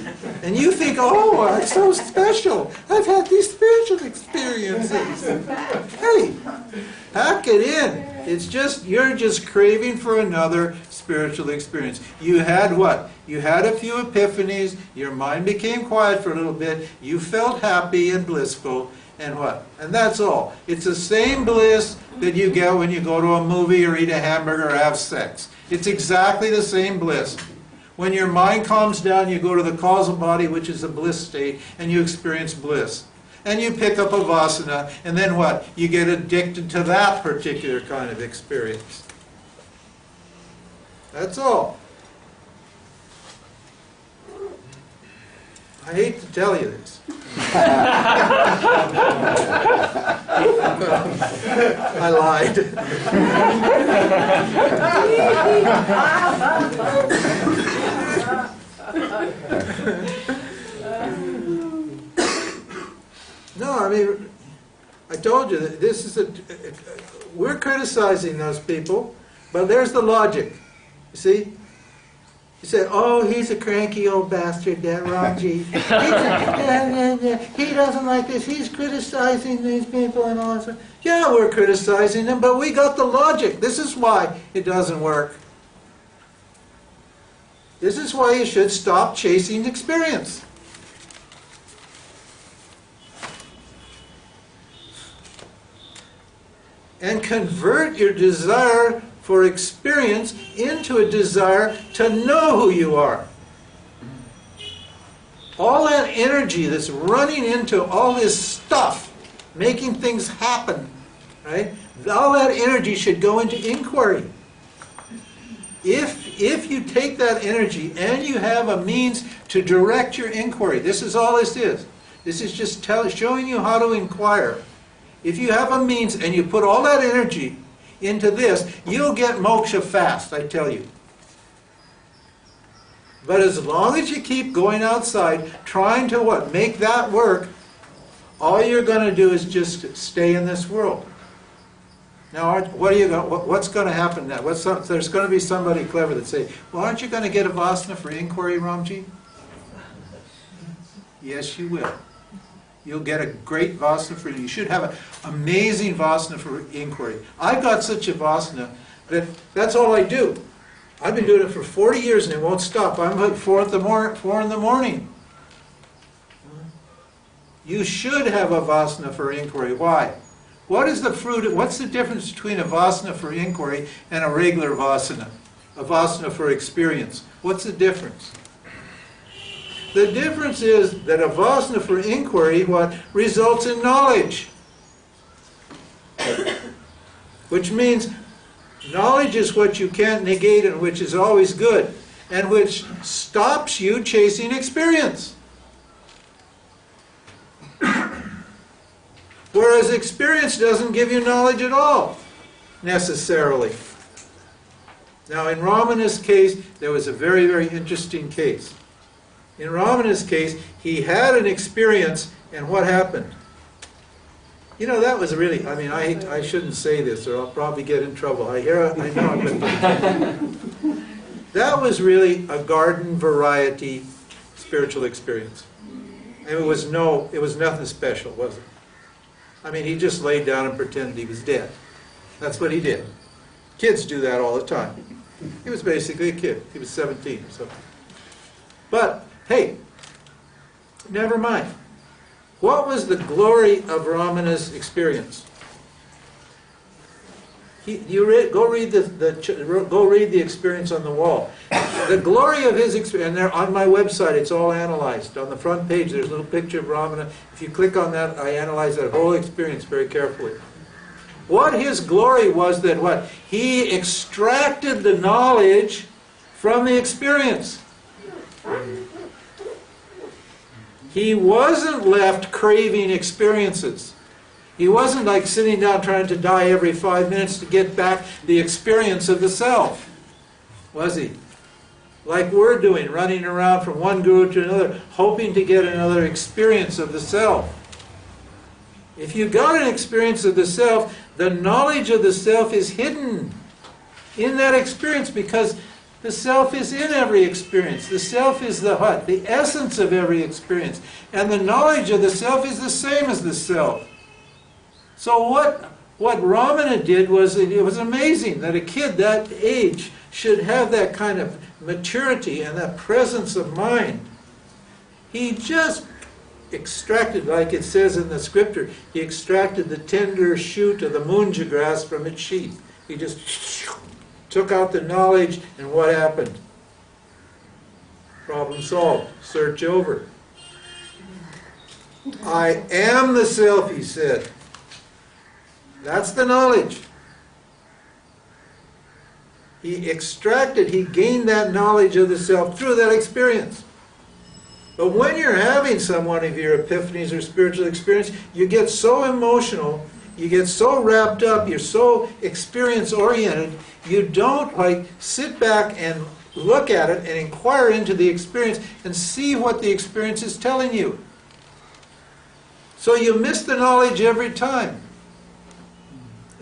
And you think, oh, I'm so special. I've had these spiritual experiences. Hey, pack it in. It's just, you're just craving for another spiritual experience. You had what? You had a few epiphanies. Your mind became quiet for a little bit. You felt happy and blissful. And what? And that's all. It's the same bliss that you get when you go to a movie or eat a hamburger or have sex. It's exactly the same bliss. When your mind calms down, you go to the causal body, which is a bliss state, and you experience bliss. And you pick up a vasana, and then what? You get addicted to that particular kind of experience. That's all. I hate to tell you this. I lied. No, I mean, I told you that this is we're criticizing those people, but there's the logic. You see? You say, oh, he's a cranky old bastard, that Ramji. He doesn't like this. He's criticizing these people and all that. Yeah, we're criticizing them, but we got the logic. This is why it doesn't work. This is why you should stop chasing experience. And convert your desire for experience into a desire to know who you are. All that energy that's running into all this stuff, making things happen, right? All that energy should go into inquiry. If you take that energy and you have a means to direct your inquiry, this is all this is. This is just showing you how to inquire. If you have a means and you put all that energy into this, you'll get moksha fast, I tell you. But as long as you keep going outside, trying to what? Make that work, all you're going to do is just stay in this world. Now, what's going to happen now? There's going to be somebody clever that say, well, aren't you going to get a vasana for inquiry, Ramji? Yes, you will. You'll get a great vasana for you. You should have an amazing vasana for inquiry. I've got such a vasana that that's all I do. I've been doing it for 40 years and it won't stop. I'm up 4 in the morning. You should have a vasana for inquiry. Why? What is the fruit? What's the difference between a vasana for inquiry and a regular vasana? A vasana for experience. What's the difference? The difference is that a vasana for inquiry, what results in knowledge. Which means knowledge is what you can't negate and which is always good, and which stops you chasing experience. Whereas experience doesn't give you knowledge at all, necessarily. Now in Ramana's case, there was a very, very interesting case. In Ramana's case, he had an experience, and what happened? You know, that was really, I mean, I shouldn't say this, or I'll probably get in trouble. I know, but that was really a garden variety spiritual experience. And it was nothing special, was it? I mean, he just laid down and pretended he was dead. That's what he did. Kids do that all the time. He was basically a kid. He was 17 or something. But, hey, never mind. What was the glory of Ramana's experience? Go read the experience on the wall. The glory of his experience, and there on my website, it's all analyzed. On the front page, there's a little picture of Ramana. If you click on that, I analyze that whole experience very carefully. What his glory was that what? He extracted the knowledge from the experience. He wasn't left craving experiences. He wasn't like sitting down trying to die every 5 minutes to get back the experience of the self. Was he? Like we're doing, running around from one guru to another, hoping to get another experience of the self. If you got an experience of the self, the knowledge of the self is hidden in that experience because the self is in every experience. The self is the what? The essence of every experience. And the knowledge of the self is the same as the self. So what Ramana did was, it was amazing that a kid that age should have that kind of maturity and that presence of mind. He just extracted, like it says in the scripture, he extracted the tender shoot of the munja grass from its sheath. He just took out the knowledge, and what happened? Problem solved. Search over. I am the self, he said. That's the knowledge. He gained that knowledge of the self through that experience. But when you're having some one of your epiphanies or spiritual experience, you get so emotional, you get so wrapped up, you're so experience-oriented, you don't like sit back and look at it and inquire into the experience and see what the experience is telling you. So you miss the knowledge every time.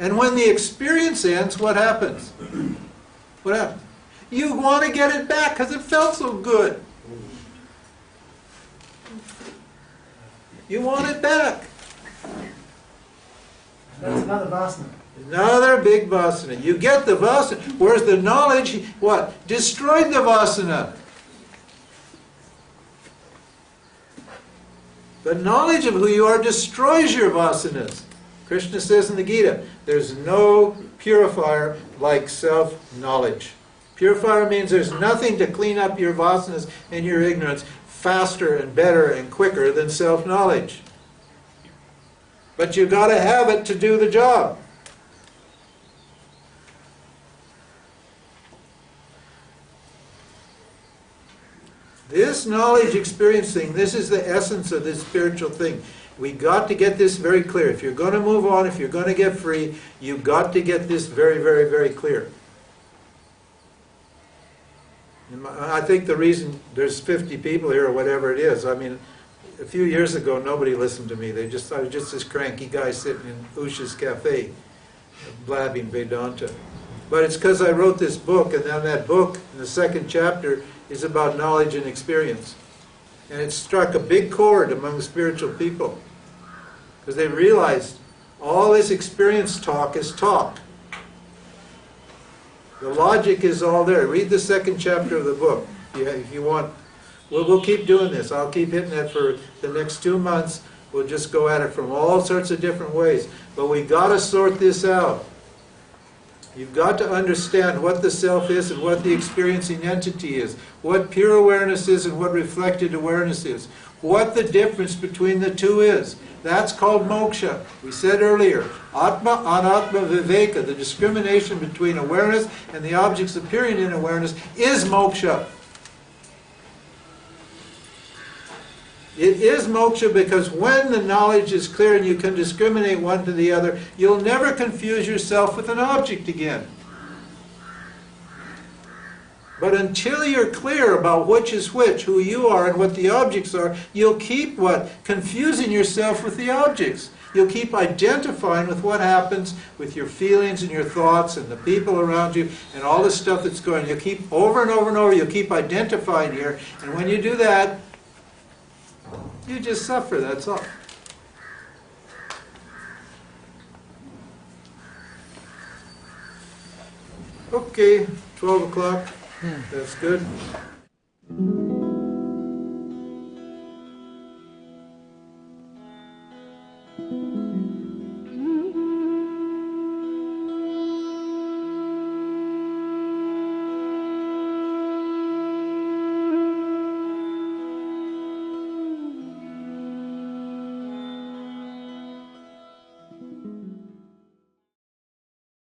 And when the experience ends, what happens? What happens? You want to get it back because it felt so good. You want it back. That's another vasana. Another big vasana. You get the vasana, whereas the knowledge, what? Destroyed the vasana. The knowledge of who you are destroys your vasanas. Krishna says in the Gita, there's no purifier like self-knowledge. Purifier means there's nothing to clean up your vasanas and your ignorance faster and better and quicker than self-knowledge. But you've got to have it to do the job. This knowledge experience thing, this is the essence of this spiritual thing. We got to get this very clear. If you're going to move on, if you're going to get free, you've got to get this very, very, very clear. I think the reason there's 50 people here or whatever it is, I mean, a few years ago nobody listened to me. They just thought I was just this cranky guy sitting in Usha's cafe blabbing Vedanta. But it's because I wrote this book, and then that book, in the second chapter, is about knowledge and experience. And it struck a big chord among spiritual people. Because they realized all this experience talk is talk. The logic is all there. Read the second chapter of the book if you want. We'll keep doing this. I'll keep hitting it for the next 2 months. We'll just go at it from all sorts of different ways. But we've got to sort this out. You've got to understand what the self is and what the experiencing entity is. What pure awareness is and what reflected awareness is. What the difference between the two is. That's called moksha. We said earlier, Atma Anatma Viveka, the discrimination between awareness and the objects appearing in awareness, is moksha. It is moksha because when the knowledge is clear and you can discriminate one to the other, you'll never confuse yourself with an object again. But until you're clear about which is which, who you are and what the objects are, you'll keep what? Confusing yourself with the objects. You'll keep identifying with what happens with your feelings and your thoughts and the people around you and all the stuff that's going on. You'll keep over and over and over, you'll keep identifying here. And when you do that, you just suffer, that's all. Okay. 12 o'clock, that's good.